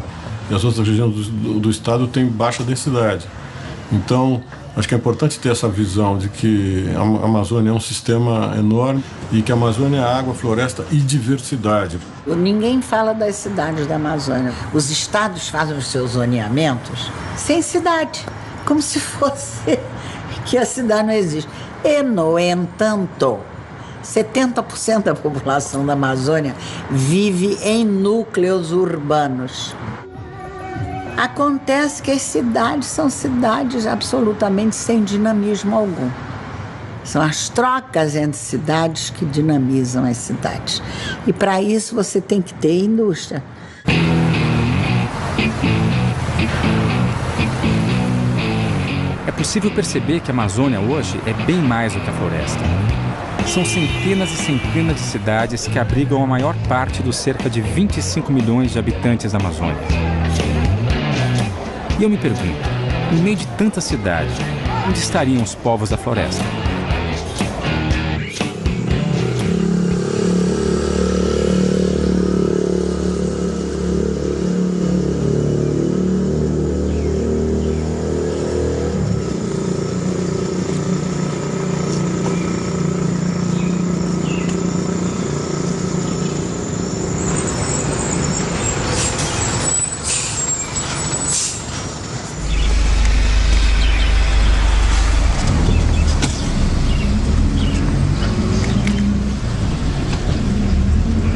as outras regiões do estado têm baixa densidade. Então, acho que é importante ter essa visão de que a Amazônia é um sistema enorme e que a Amazônia é água, floresta e diversidade. Ninguém fala das cidades da Amazônia. Os estados fazem os seus zoneamentos sem cidade, como se fosse que a cidade não existe. E, no entanto, 70% da população da Amazônia vive em núcleos urbanos. Acontece que as cidades são cidades absolutamente sem dinamismo algum. São as trocas entre cidades que dinamizam as cidades. E para isso você tem que ter indústria. É possível perceber que a Amazônia hoje é bem mais do que a floresta. São centenas e centenas de cidades que abrigam a maior parte dos cerca de 25 milhões de habitantes da Amazônia. E eu me pergunto, no meio de tanta cidade, onde estariam os povos da floresta?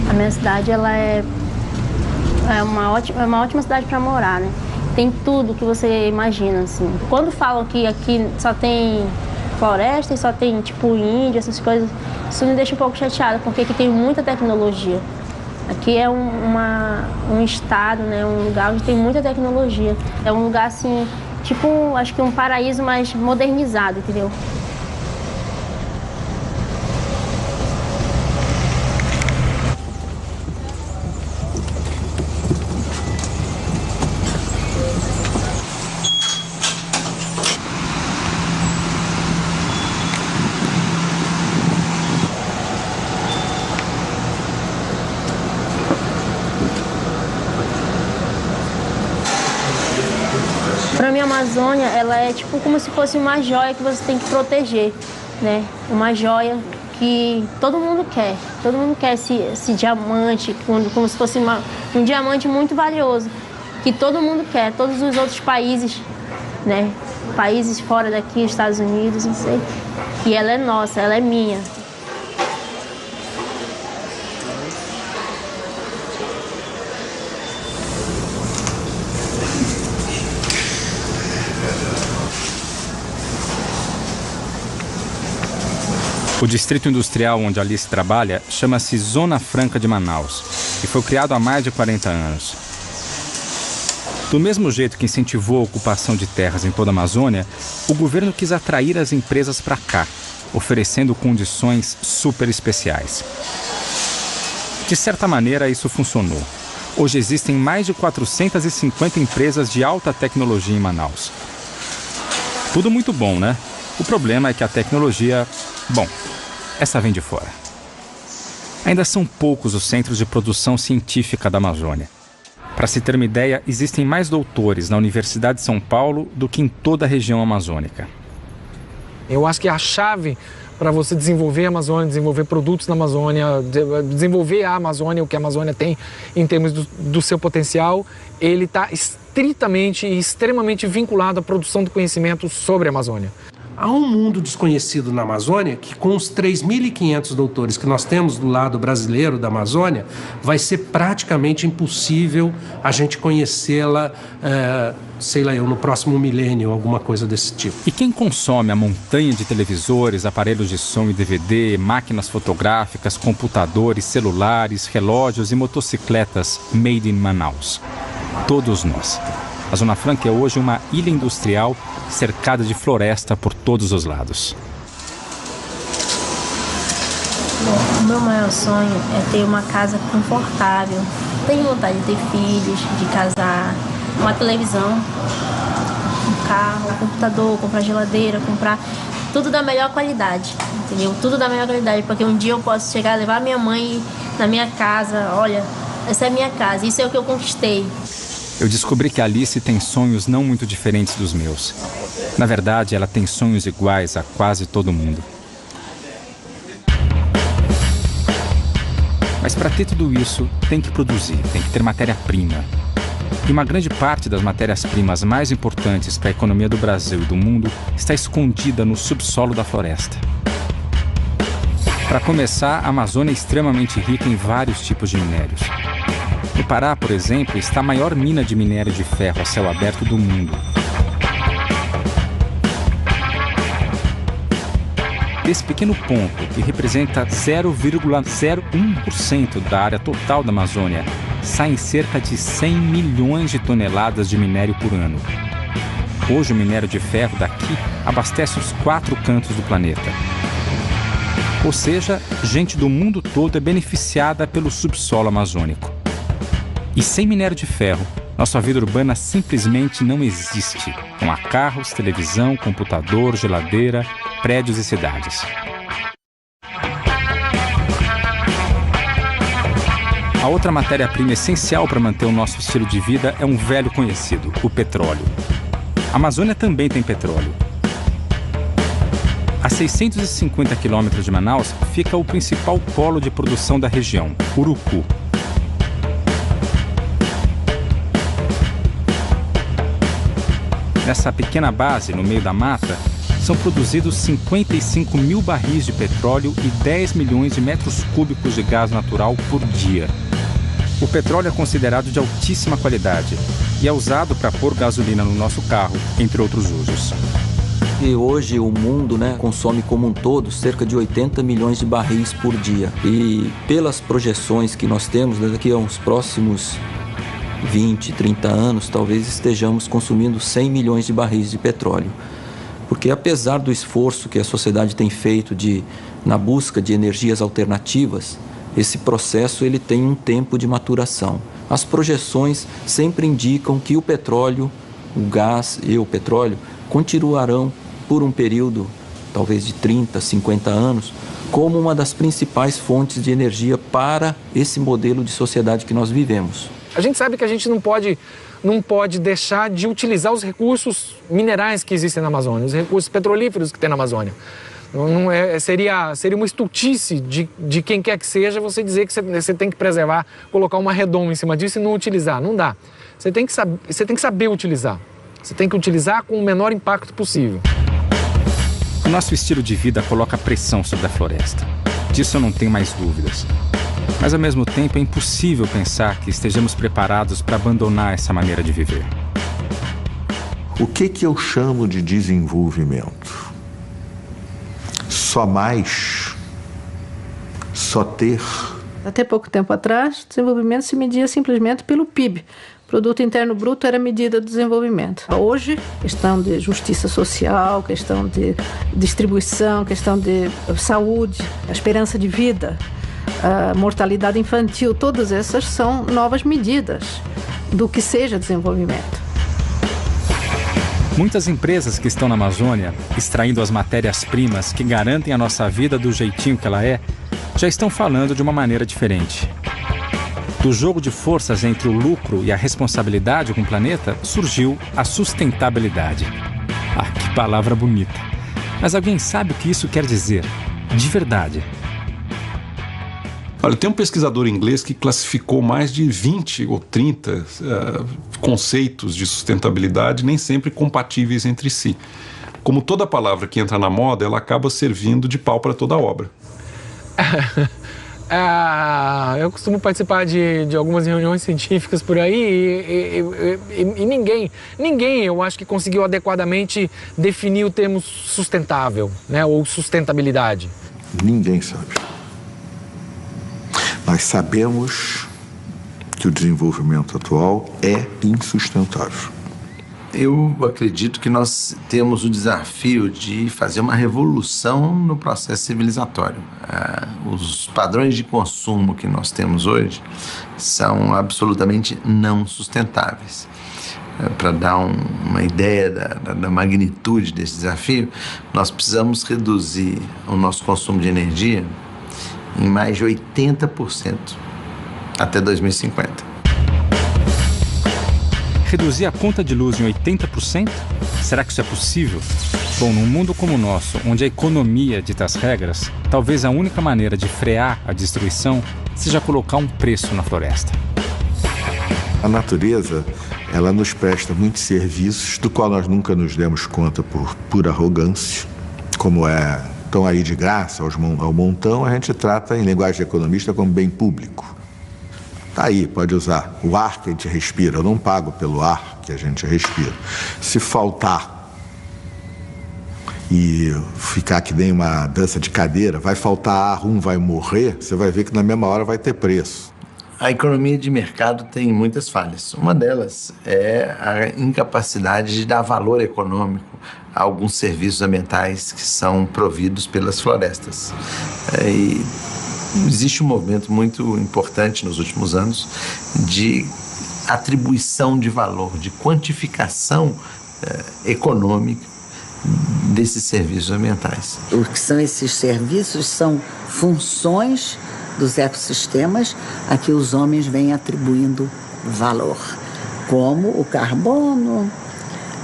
A minha cidade, ela é uma ótima cidade para morar, né? Tem tudo que você imagina, assim. Quando falam que aqui só tem floresta e só tem, tipo, índio, essas coisas, isso me deixa um pouco chateada, porque aqui tem muita tecnologia. Aqui é um estado, né? Um lugar onde tem muita tecnologia. É um lugar, assim, tipo, acho que um paraíso mais modernizado, entendeu? Para mim, a Amazônia, ela é tipo como se fosse uma joia que você tem que proteger, né? Uma joia que todo mundo quer. Todo mundo quer esse diamante, como se fosse um diamante muito valioso, que todo mundo quer, todos os outros países, né? Países fora daqui, Estados Unidos, não sei. E ela é nossa, ela é minha. O distrito industrial onde Alice trabalha chama-se Zona Franca de Manaus e foi criado há mais de 40 anos. Do mesmo jeito que incentivou a ocupação de terras em toda a Amazônia, o governo quis atrair as empresas para cá, oferecendo condições super especiais. De certa maneira, isso funcionou. Hoje existem mais de 450 empresas de alta tecnologia em Manaus. Tudo muito bom, né? O problema é que a tecnologia, bom, essa vem de fora. Ainda são poucos os centros de produção científica da Amazônia. Para se ter uma ideia, existem mais doutores na Universidade de São Paulo do que em toda a região amazônica. Eu acho que a chave para você desenvolver a Amazônia, desenvolver produtos na Amazônia, desenvolver a Amazônia, o que a Amazônia tem em termos do seu potencial, ele está estritamente e extremamente vinculado à produção do conhecimento sobre a Amazônia. Há um mundo desconhecido na Amazônia que, com os 3.500 doutores que nós temos do lado brasileiro da Amazônia, vai ser praticamente impossível a gente conhecê-la, sei lá eu, no próximo milênio, alguma coisa desse tipo. E quem consome a montanha de televisores, aparelhos de som e DVD, máquinas fotográficas, computadores, celulares, relógios e motocicletas made in Manaus? Todos nós. A Zona Franca é hoje uma ilha industrial cercada de floresta por todos os lados. Bom, o meu maior sonho é ter uma casa confortável. Tenho vontade de ter filhos, de casar, uma televisão, um carro, um computador, comprar geladeira, comprar tudo da melhor qualidade, entendeu? Tudo da melhor qualidade, porque um dia eu posso chegar, levar minha mãe na minha casa, olha, essa é a minha casa, isso é o que eu conquistei. Eu descobri que a Alice tem sonhos não muito diferentes dos meus. Na verdade, ela tem sonhos iguais a quase todo mundo. Mas para ter tudo isso, tem que produzir, tem que ter matéria-prima. E uma grande parte das matérias-primas mais importantes para a economia do Brasil e do mundo está escondida no subsolo da floresta. Para começar, a Amazônia é extremamente rica em vários tipos de minérios. No Pará, por exemplo, está a maior mina de minério de ferro a céu aberto do mundo. Desse pequeno ponto, que representa 0,01% da área total da Amazônia, saem cerca de 100 milhões de toneladas de minério por ano. Hoje, o minério de ferro daqui abastece os 4 cantos do planeta. Ou seja, gente do mundo todo é beneficiada pelo subsolo amazônico. E sem minério de ferro, nossa vida urbana simplesmente não existe. Não há carros, televisão, computador, geladeira, prédios e cidades. A outra matéria-prima essencial para manter o nosso estilo de vida é um velho conhecido, o petróleo. A Amazônia também tem petróleo. A 650 quilômetros de Manaus fica o principal polo de produção da região, Urucu. Nessa pequena base, no meio da mata, são produzidos 55 mil barris de petróleo e 10 milhões de metros cúbicos de gás natural por dia. O petróleo é considerado de altíssima qualidade e é usado para pôr gasolina no nosso carro, entre outros usos. E hoje o mundo, consome como um todo cerca de 80 milhões de barris por dia. E pelas projeções que nós temos, daqui a uns próximos 20, 30 anos, talvez estejamos consumindo 100 milhões de barris de petróleo. Porque apesar do esforço que a sociedade tem feito na busca de energias alternativas, esse processo ele tem um tempo de maturação. As projeções sempre indicam que o petróleo, o gás e o petróleo continuarão por um período, talvez de 30, 50 anos, como uma das principais fontes de energia para esse modelo de sociedade que nós vivemos. A gente sabe que a gente não pode deixar de utilizar os recursos minerais que existem na Amazônia, os recursos petrolíferos que tem na Amazônia. Seria uma estultice de quem quer que seja você dizer que você tem que preservar, colocar uma redoma em cima disso e não utilizar. Não dá. Você tem que saber utilizar. Você tem que utilizar com o menor impacto possível. O nosso estilo de vida coloca pressão sobre a floresta. Disso eu não tenho mais dúvidas. Mas, ao mesmo tempo, é impossível pensar que estejamos preparados para abandonar essa maneira de viver. O que eu chamo de desenvolvimento? Só mais? Só ter? Até pouco tempo atrás, o desenvolvimento se media simplesmente pelo PIB. Produto Interno Bruto era a medida do desenvolvimento. Hoje, questão de justiça social, questão de distribuição, questão de saúde, a esperança de vida, a mortalidade infantil, todas essas são novas medidas do que seja desenvolvimento. Muitas empresas que estão na Amazônia, extraindo as matérias-primas que garantem a nossa vida do jeitinho que ela é, já estão falando de uma maneira diferente. Do jogo de forças entre o lucro e a responsabilidade com o planeta, surgiu a sustentabilidade. Ah, que palavra bonita! Mas alguém sabe o que isso quer dizer? De verdade. Olha, tem um pesquisador inglês que classificou mais de 20 ou 30 conceitos de sustentabilidade, nem sempre compatíveis entre si. Como toda palavra que entra na moda, ela acaba servindo de pau para toda a obra. Eu costumo participar de algumas reuniões científicas por aí e ninguém, eu acho que conseguiu adequadamente definir o termo sustentável, né, ou sustentabilidade. Ninguém sabe. Nós sabemos que o desenvolvimento atual é insustentável. Eu acredito que nós temos o desafio de fazer uma revolução no processo civilizatório. Os padrões de consumo que nós temos hoje são absolutamente não sustentáveis. Para dar uma ideia da magnitude desse desafio, nós precisamos reduzir o nosso consumo de energia em mais de 80% até 2050. Reduzir a conta de luz em 80%? Será que isso é possível? Bom, num mundo como o nosso, onde a economia dita as regras, talvez a única maneira de frear a destruição seja colocar um preço na floresta. A natureza, ela nos presta muitos serviços, do qual nós nunca nos demos conta por pura arrogância, como estão aí de graça ao montão, a gente trata, em linguagem de economista, como bem público. Tá aí, pode usar. O ar que a gente respira, eu não pago pelo ar que a gente respira. Se faltar e ficar que nem uma dança de cadeira, vai faltar ar, um vai morrer, você vai ver que na mesma hora vai ter preço. A economia de mercado tem muitas falhas. Uma delas é a incapacidade de dar valor econômico a alguns serviços ambientais que são providos pelas florestas. Existe um movimento muito importante nos últimos anos de atribuição de valor, de quantificação econômica desses serviços ambientais. O que são esses serviços são funções dos ecossistemas a que os homens vêm atribuindo valor, como o carbono,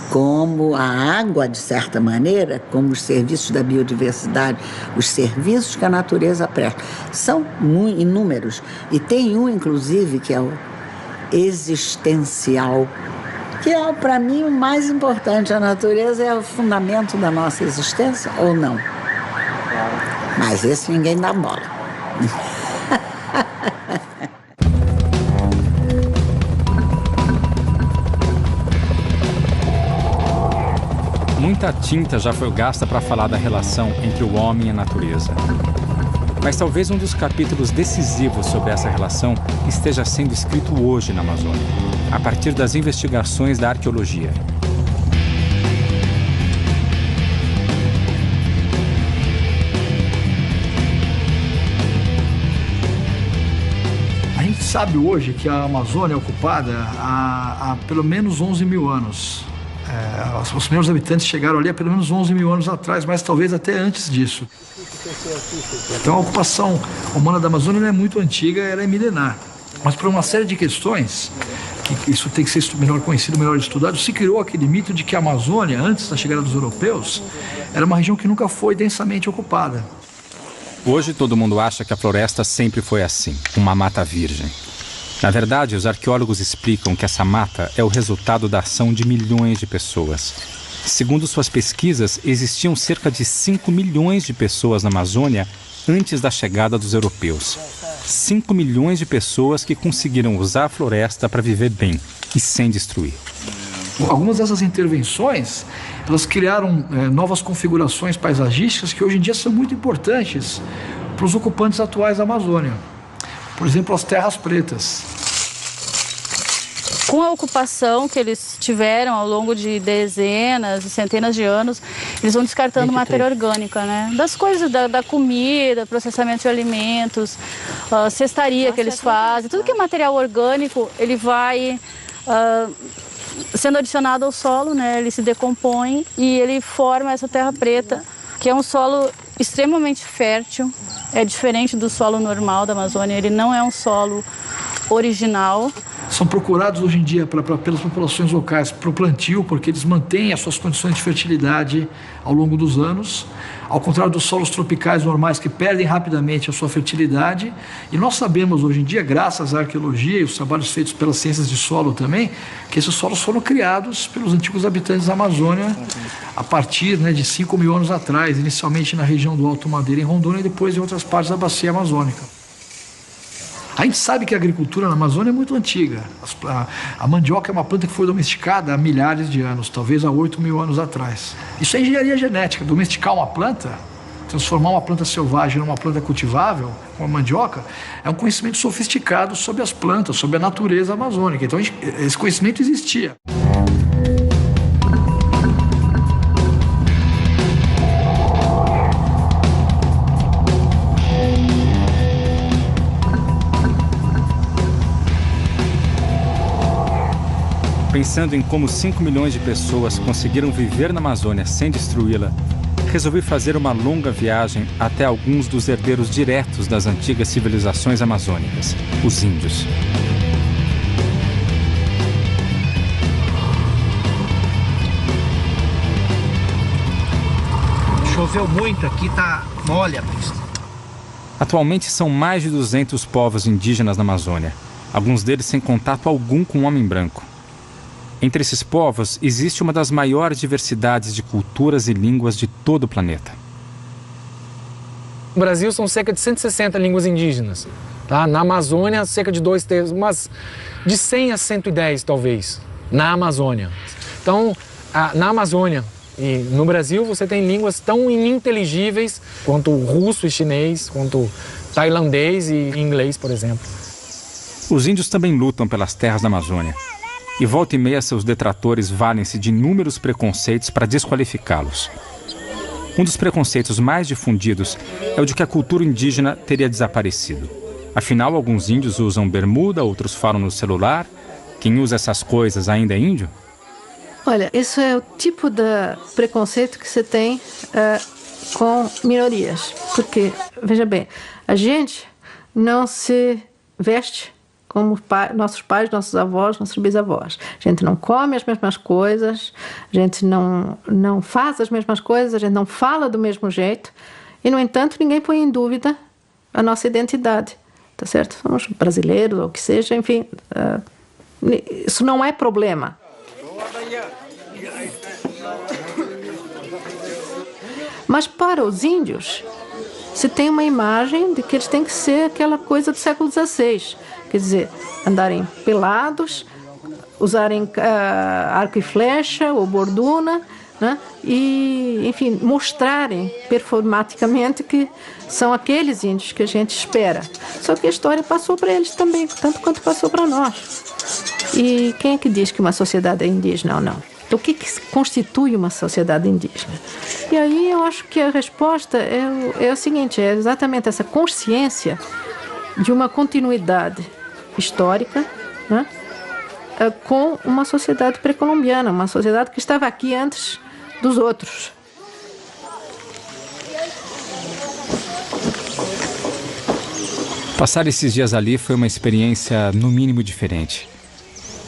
como a água, de certa maneira, como os serviços da biodiversidade, os serviços que a natureza presta. São inúmeros. E tem um, inclusive, que é o existencial, que é, para mim, o mais importante. A natureza é o fundamento da nossa existência, ou não? Mas esse ninguém dá bola. Muita tinta já foi gasta para falar da relação entre o homem e a natureza. Mas talvez um dos capítulos decisivos sobre essa relação esteja sendo escrito hoje na Amazônia, a partir das investigações da arqueologia. A gente sabe hoje que a Amazônia é ocupada há pelo menos 11 mil anos. Os primeiros habitantes chegaram ali há pelo menos 11 mil anos atrás, mas talvez até antes disso. Então a ocupação humana da Amazônia não é muito antiga, ela é milenar. Mas por uma série de questões, que isso tem que ser melhor conhecido, melhor estudado, se criou aquele mito de que a Amazônia, antes da chegada dos europeus, era uma região que nunca foi densamente ocupada. Hoje todo mundo acha que a floresta sempre foi assim, uma mata virgem. Na verdade, os arqueólogos explicam que essa mata é o resultado da ação de milhões de pessoas. Segundo suas pesquisas, existiam cerca de 5 milhões de pessoas na Amazônia antes da chegada dos europeus. 5 milhões de pessoas que conseguiram usar a floresta para viver bem e sem destruir. Algumas dessas intervenções, elas criaram novas configurações paisagísticas que hoje em dia são muito importantes para os ocupantes atuais da Amazônia. Por exemplo, as terras pretas. Com a ocupação que eles tiveram ao longo de dezenas e centenas de anos, eles vão descartando matéria orgânica, né? Das coisas, da comida, processamento de alimentos, cestaria que eles fazem, tudo que é material orgânico, ele vai sendo adicionado ao solo, né? Ele se decompõe e ele forma essa terra preta, que é um solo extremamente fértil. É diferente do solo normal da Amazônia, ele não é um solo original. são procurados hoje em dia pelas populações locais para o plantio, porque eles mantêm as suas condições de fertilidade ao longo dos anos, ao contrário dos solos tropicais normais que perdem rapidamente a sua fertilidade. E nós sabemos hoje em dia, graças à arqueologia e os trabalhos feitos pelas ciências de solo também, que esses solos foram criados pelos antigos habitantes da Amazônia a partir de 5 mil anos atrás, inicialmente na região do Alto Madeira, em Rondônia, e depois em outras partes da bacia amazônica. A gente sabe que a agricultura na Amazônia é muito antiga. A mandioca é uma planta que foi domesticada há milhares de anos, talvez há 8 mil anos atrás. Isso é engenharia genética. Domesticar uma planta, transformar uma planta selvagem numa planta cultivável, como a mandioca, é um conhecimento sofisticado sobre as plantas, sobre a natureza amazônica. Então, esse conhecimento existia. Pensando em como 5 milhões de pessoas conseguiram viver na Amazônia sem destruí-la, resolvi fazer uma longa viagem até alguns dos herdeiros diretos das antigas civilizações amazônicas, os índios. Choveu muito aqui, tá mole a pista. Atualmente são mais de 200 povos indígenas na Amazônia, alguns deles sem contato algum com o homem branco. Entre esses povos, existe uma das maiores diversidades de culturas e línguas de todo o planeta. No Brasil são cerca de 160 línguas indígenas. Tá? Na Amazônia, cerca de 2/3, mas de 100 a 110 talvez, na Amazônia. Então, na Amazônia e no Brasil, você tem línguas tão ininteligíveis quanto o russo e chinês, quanto tailandês e inglês, por exemplo. Os índios também lutam pelas terras da Amazônia. E volta e meia seus detratores valem-se de inúmeros preconceitos para desqualificá-los. Um dos preconceitos mais difundidos é o de que a cultura indígena teria desaparecido. Afinal, alguns índios usam bermuda, outros falam no celular. Quem usa essas coisas ainda é índio? Olha, isso é o tipo de preconceito que você tem com minorias. Porque, veja bem, a gente não se veste como nossos pais, nossos avós, nossos bisavós. A gente não come as mesmas coisas, a gente não faz as mesmas coisas, a gente não fala do mesmo jeito e, no entanto, ninguém põe em dúvida a nossa identidade, tá certo? Somos brasileiros ou o que seja, enfim, isso não é problema. Mas para os índios, se tem uma imagem de que eles têm que ser aquela coisa do século XVI. Quer dizer, andarem pelados, usarem arco e flecha ou borduna, né? E, enfim, mostrarem performaticamente que são aqueles índios que a gente espera. Só que a história passou para eles também, tanto quanto passou para nós. E quem é que diz que uma sociedade é indígena ou não? Então, o que constitui uma sociedade indígena? E aí eu acho que a resposta é o seguinte, é exatamente essa consciência de uma continuidade histórica, né, com uma sociedade pré-colombiana, uma sociedade que estava aqui antes dos outros. Passar esses dias ali foi uma experiência, no mínimo, diferente.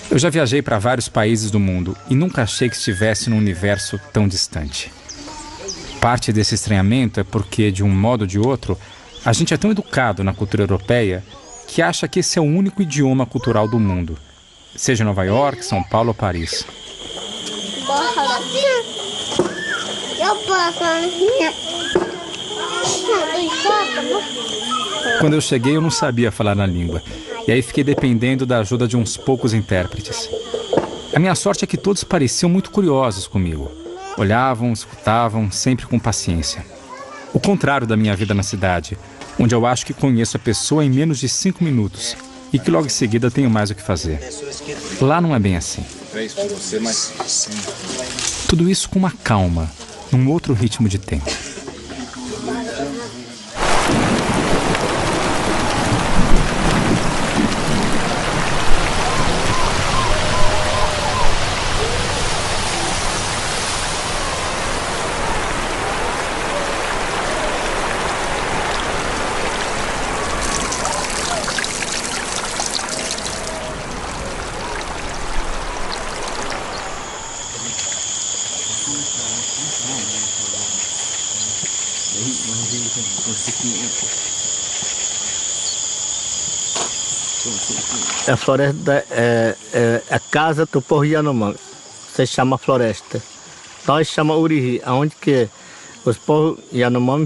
Eu já viajei para vários países do mundo e nunca achei que estivesse num universo tão distante. Parte desse estranhamento é porque, de um modo ou de outro, a gente é tão educado na cultura europeia que acha que esse é o único idioma cultural do mundo, seja em Nova York, São Paulo ou Paris. Quando eu cheguei, eu não sabia falar na língua, e aí fiquei dependendo da ajuda de uns poucos intérpretes. A minha sorte é que todos pareciam muito curiosos comigo. Olhavam, escutavam, sempre com paciência. O contrário da minha vida na cidade, onde eu acho que conheço a pessoa em menos de 5 minutos e que logo em seguida tenho mais o que fazer. Lá não é bem assim. Tudo isso com uma calma, num outro ritmo de tempo. A floresta é a casa do povo Yanomami. Se chama floresta. Nós chamamos Urihi, onde que os povos Yanomami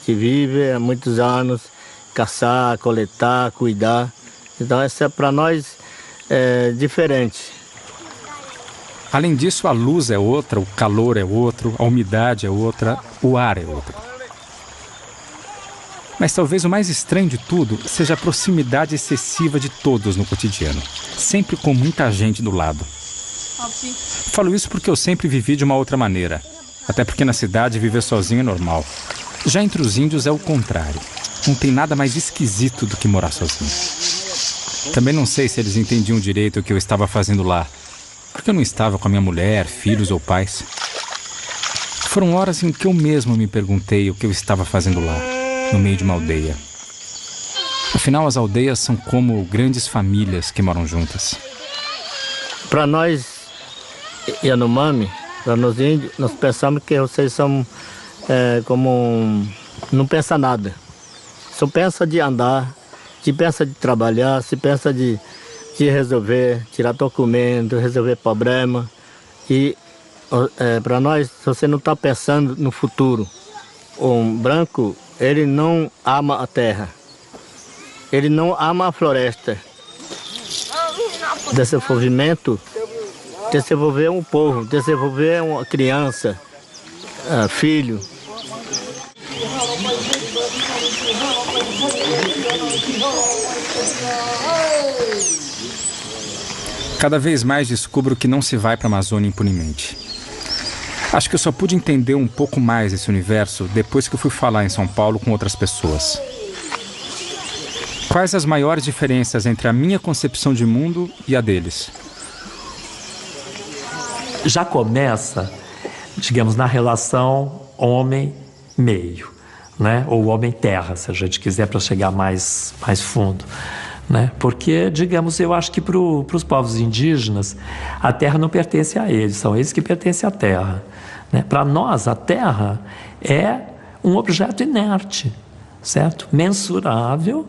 vivem há muitos anos, caçar, coletar, cuidar. Então essa para nós é diferente. Além disso, a luz é outra, o calor é outro, a umidade é outra, o ar é outro. Mas talvez o mais estranho de tudo seja a proximidade excessiva de todos no cotidiano, sempre com muita gente do lado. Falo isso porque eu sempre vivi de uma outra maneira, até porque na cidade viver sozinho é normal. Já entre os índios é o contrário, não tem nada mais esquisito do que morar sozinho. Também não sei se eles entendiam direito o que eu estava fazendo lá, porque eu não estava com a minha mulher, filhos ou pais. Foram horas em que eu mesmo me perguntei o que eu estava fazendo lá, no meio de uma aldeia. Afinal, as aldeias são como grandes famílias que moram juntas. Para nós, Yanomami, para nós índios, nós pensamos que vocês são não pensa nada. Só pensa de andar, se pensa de trabalhar, se pensa de resolver, tirar documento, resolver problema. E para nós, você não está pensando no futuro. Um branco, ele não ama a terra. Ele não ama a floresta. Desenvolvimento, desenvolver um povo, desenvolver uma criança, filho. Cada vez mais descubro que não se vai para a Amazônia impunemente. Acho que eu só pude entender um pouco mais esse universo depois que eu fui falar em São Paulo com outras pessoas. Quais as maiores diferenças entre a minha concepção de mundo e a deles? Já começa, digamos, na relação homem-meio, né? Ou homem-terra, se a gente quiser, para chegar mais fundo. Né? Porque, digamos, eu acho que para os povos indígenas, a terra não pertence a eles, são eles que pertencem à terra. Né? Para nós, a terra é um objeto inerte, certo? Mensurável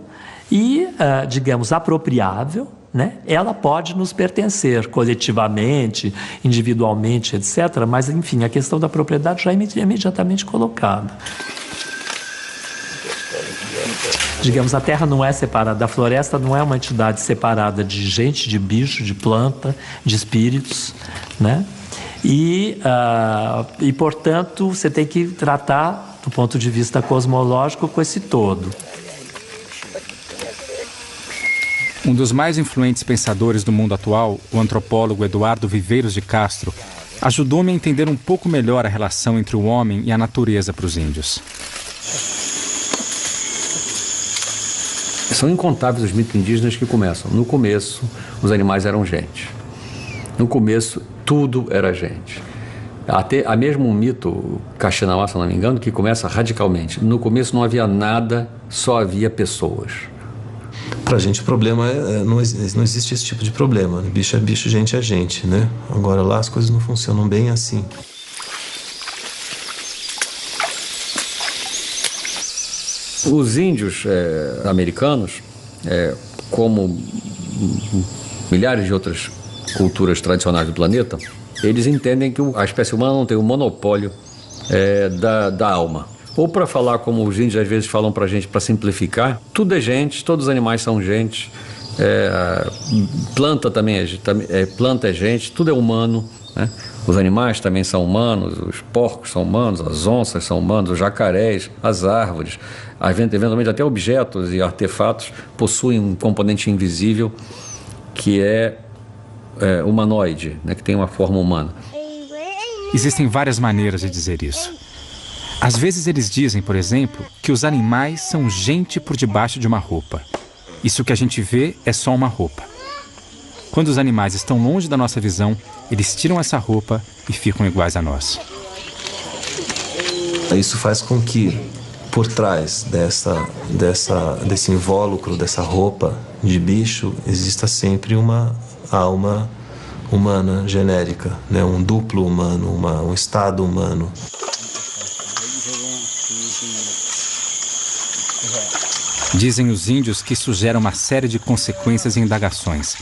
e, digamos, apropriável. Né? Ela pode nos pertencer coletivamente, individualmente, etc. Mas, enfim, a questão da propriedade já é imediatamente colocada. Digamos, a terra não é separada, a floresta não é uma entidade separada de gente, de bicho, de planta, de espíritos, né? E, portanto, você tem que tratar, do ponto de vista cosmológico, com esse todo. Um dos mais influentes pensadores do mundo atual, o antropólogo Eduardo Viveiros de Castro, ajudou-me a entender um pouco melhor a relação entre o homem e a natureza para os índios. São incontáveis os mitos indígenas que começam. No começo, os animais eram gente. No começo, tudo era gente. Há mesmo um mito, Kaxinawá, se não me engano, que começa radicalmente. No começo não havia nada, só havia pessoas. Pra gente o problema não existe esse tipo de problema. Bicho é bicho, gente é gente, né? Agora lá as coisas não funcionam bem assim. Os índios americanos, como milhares de outras culturas tradicionais do planeta, eles entendem que a espécie humana não tem o monopólio da alma. Ou, para falar como os índios às vezes falam para a gente, para simplificar, tudo é gente, todos os animais são gente, planta também planta é gente, tudo é humano, né? Os animais também são humanos, os porcos são humanos, as onças são humanos, os jacarés, as árvores, eventualmente até objetos e artefatos possuem um componente invisível que é humanoide, né, que tem uma forma humana. Existem várias maneiras de dizer isso. Às vezes eles dizem, por exemplo, que os animais são gente por debaixo de uma roupa. Isso que a gente vê é só uma roupa. Quando os animais estão longe da nossa visão, eles tiram essa roupa e ficam iguais a nós. Isso faz com que, por trás desse invólucro, dessa roupa de bicho, exista sempre uma alma humana genérica, né? Um duplo humano, um estado humano. Dizem os índios que isso gera uma série de consequências e indagações.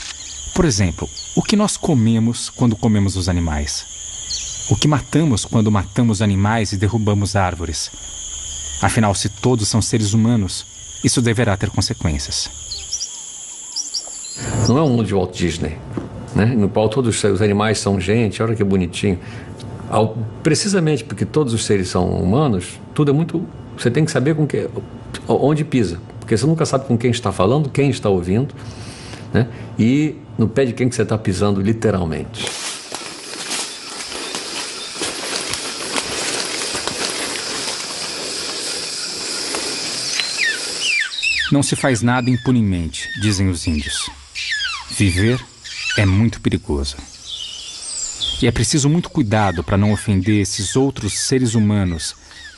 Por exemplo, o que nós comemos quando comemos os animais? O que matamos quando matamos animais e derrubamos árvores? Afinal, se todos são seres humanos, isso deverá ter consequências. Não é um mundo de Walt Disney, né? No qual todos os animais são gente, olha que bonitinho. Precisamente porque todos os seres são humanos, tudo é muito... Você tem que saber onde pisa, porque você nunca sabe com quem está falando, quem está ouvindo, né? E no pé de quem que você está pisando, literalmente. Não se faz nada impunemente, dizem os índios. Viver é muito perigoso. E é preciso muito cuidado para não ofender esses outros seres humanos,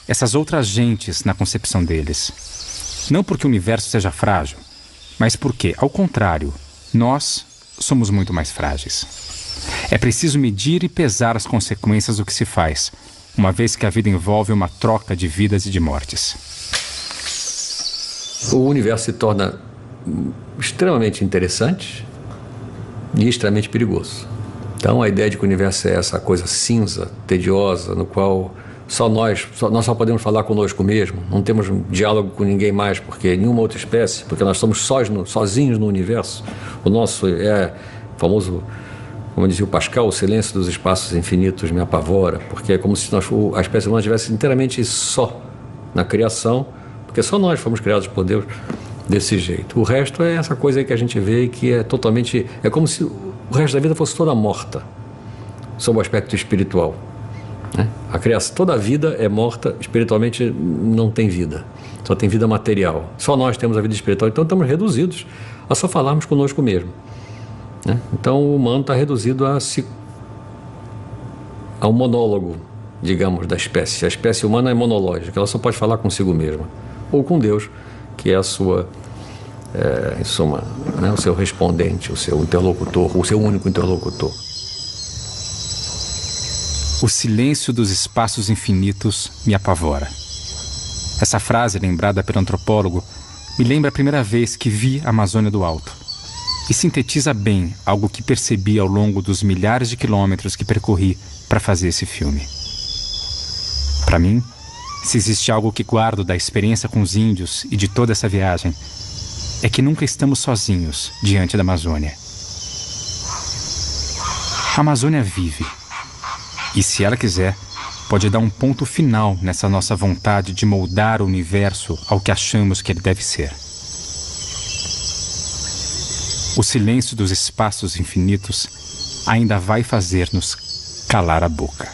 essas outras gentes na concepção deles. Não porque o universo seja frágil, mas porque, ao contrário, nós somos muito mais frágeis. É preciso medir e pesar as consequências do que se faz, uma vez que a vida envolve uma troca de vidas e de mortes. O universo se torna extremamente interessante e extremamente perigoso. Então a ideia de que o universo é essa coisa cinza, tediosa, no qual nós só podemos falar conosco mesmo, não temos diálogo com ninguém mais, porque nenhuma outra espécie, porque nós estamos sozinhos no universo. O nosso é famoso, como dizia o Pascal, o silêncio dos espaços infinitos me apavora, porque é como se a espécie humana estivesse inteiramente só na criação, porque só nós fomos criados por Deus desse jeito. O resto é essa coisa aí que a gente vê que é totalmente... É como se o resto da vida fosse toda morta, sob o aspecto espiritual, né? A criação, toda a vida é morta, espiritualmente não tem vida. Só tem vida material. Só nós temos a vida espiritual. Então estamos reduzidos a só falarmos conosco mesmo, né? Então o humano está reduzido a um monólogo, digamos, da espécie. A espécie humana é monológica, ela só pode falar consigo mesma. Ou com Deus, que é a sua, em suma, né, o seu respondente, o seu interlocutor, o seu único interlocutor. O silêncio dos espaços infinitos me apavora. Essa frase, lembrada pelo antropólogo, me lembra a primeira vez que vi a Amazônia do alto. E sintetiza bem algo que percebi ao longo dos milhares de quilômetros que percorri para fazer esse filme. Para mim, se existe algo que guardo da experiência com os índios e de toda essa viagem, é que nunca estamos sozinhos diante da Amazônia. A Amazônia vive. E se ela quiser, pode dar um ponto final nessa nossa vontade de moldar o universo ao que achamos que ele deve ser. O silêncio dos espaços infinitos ainda vai fazer-nos calar a boca.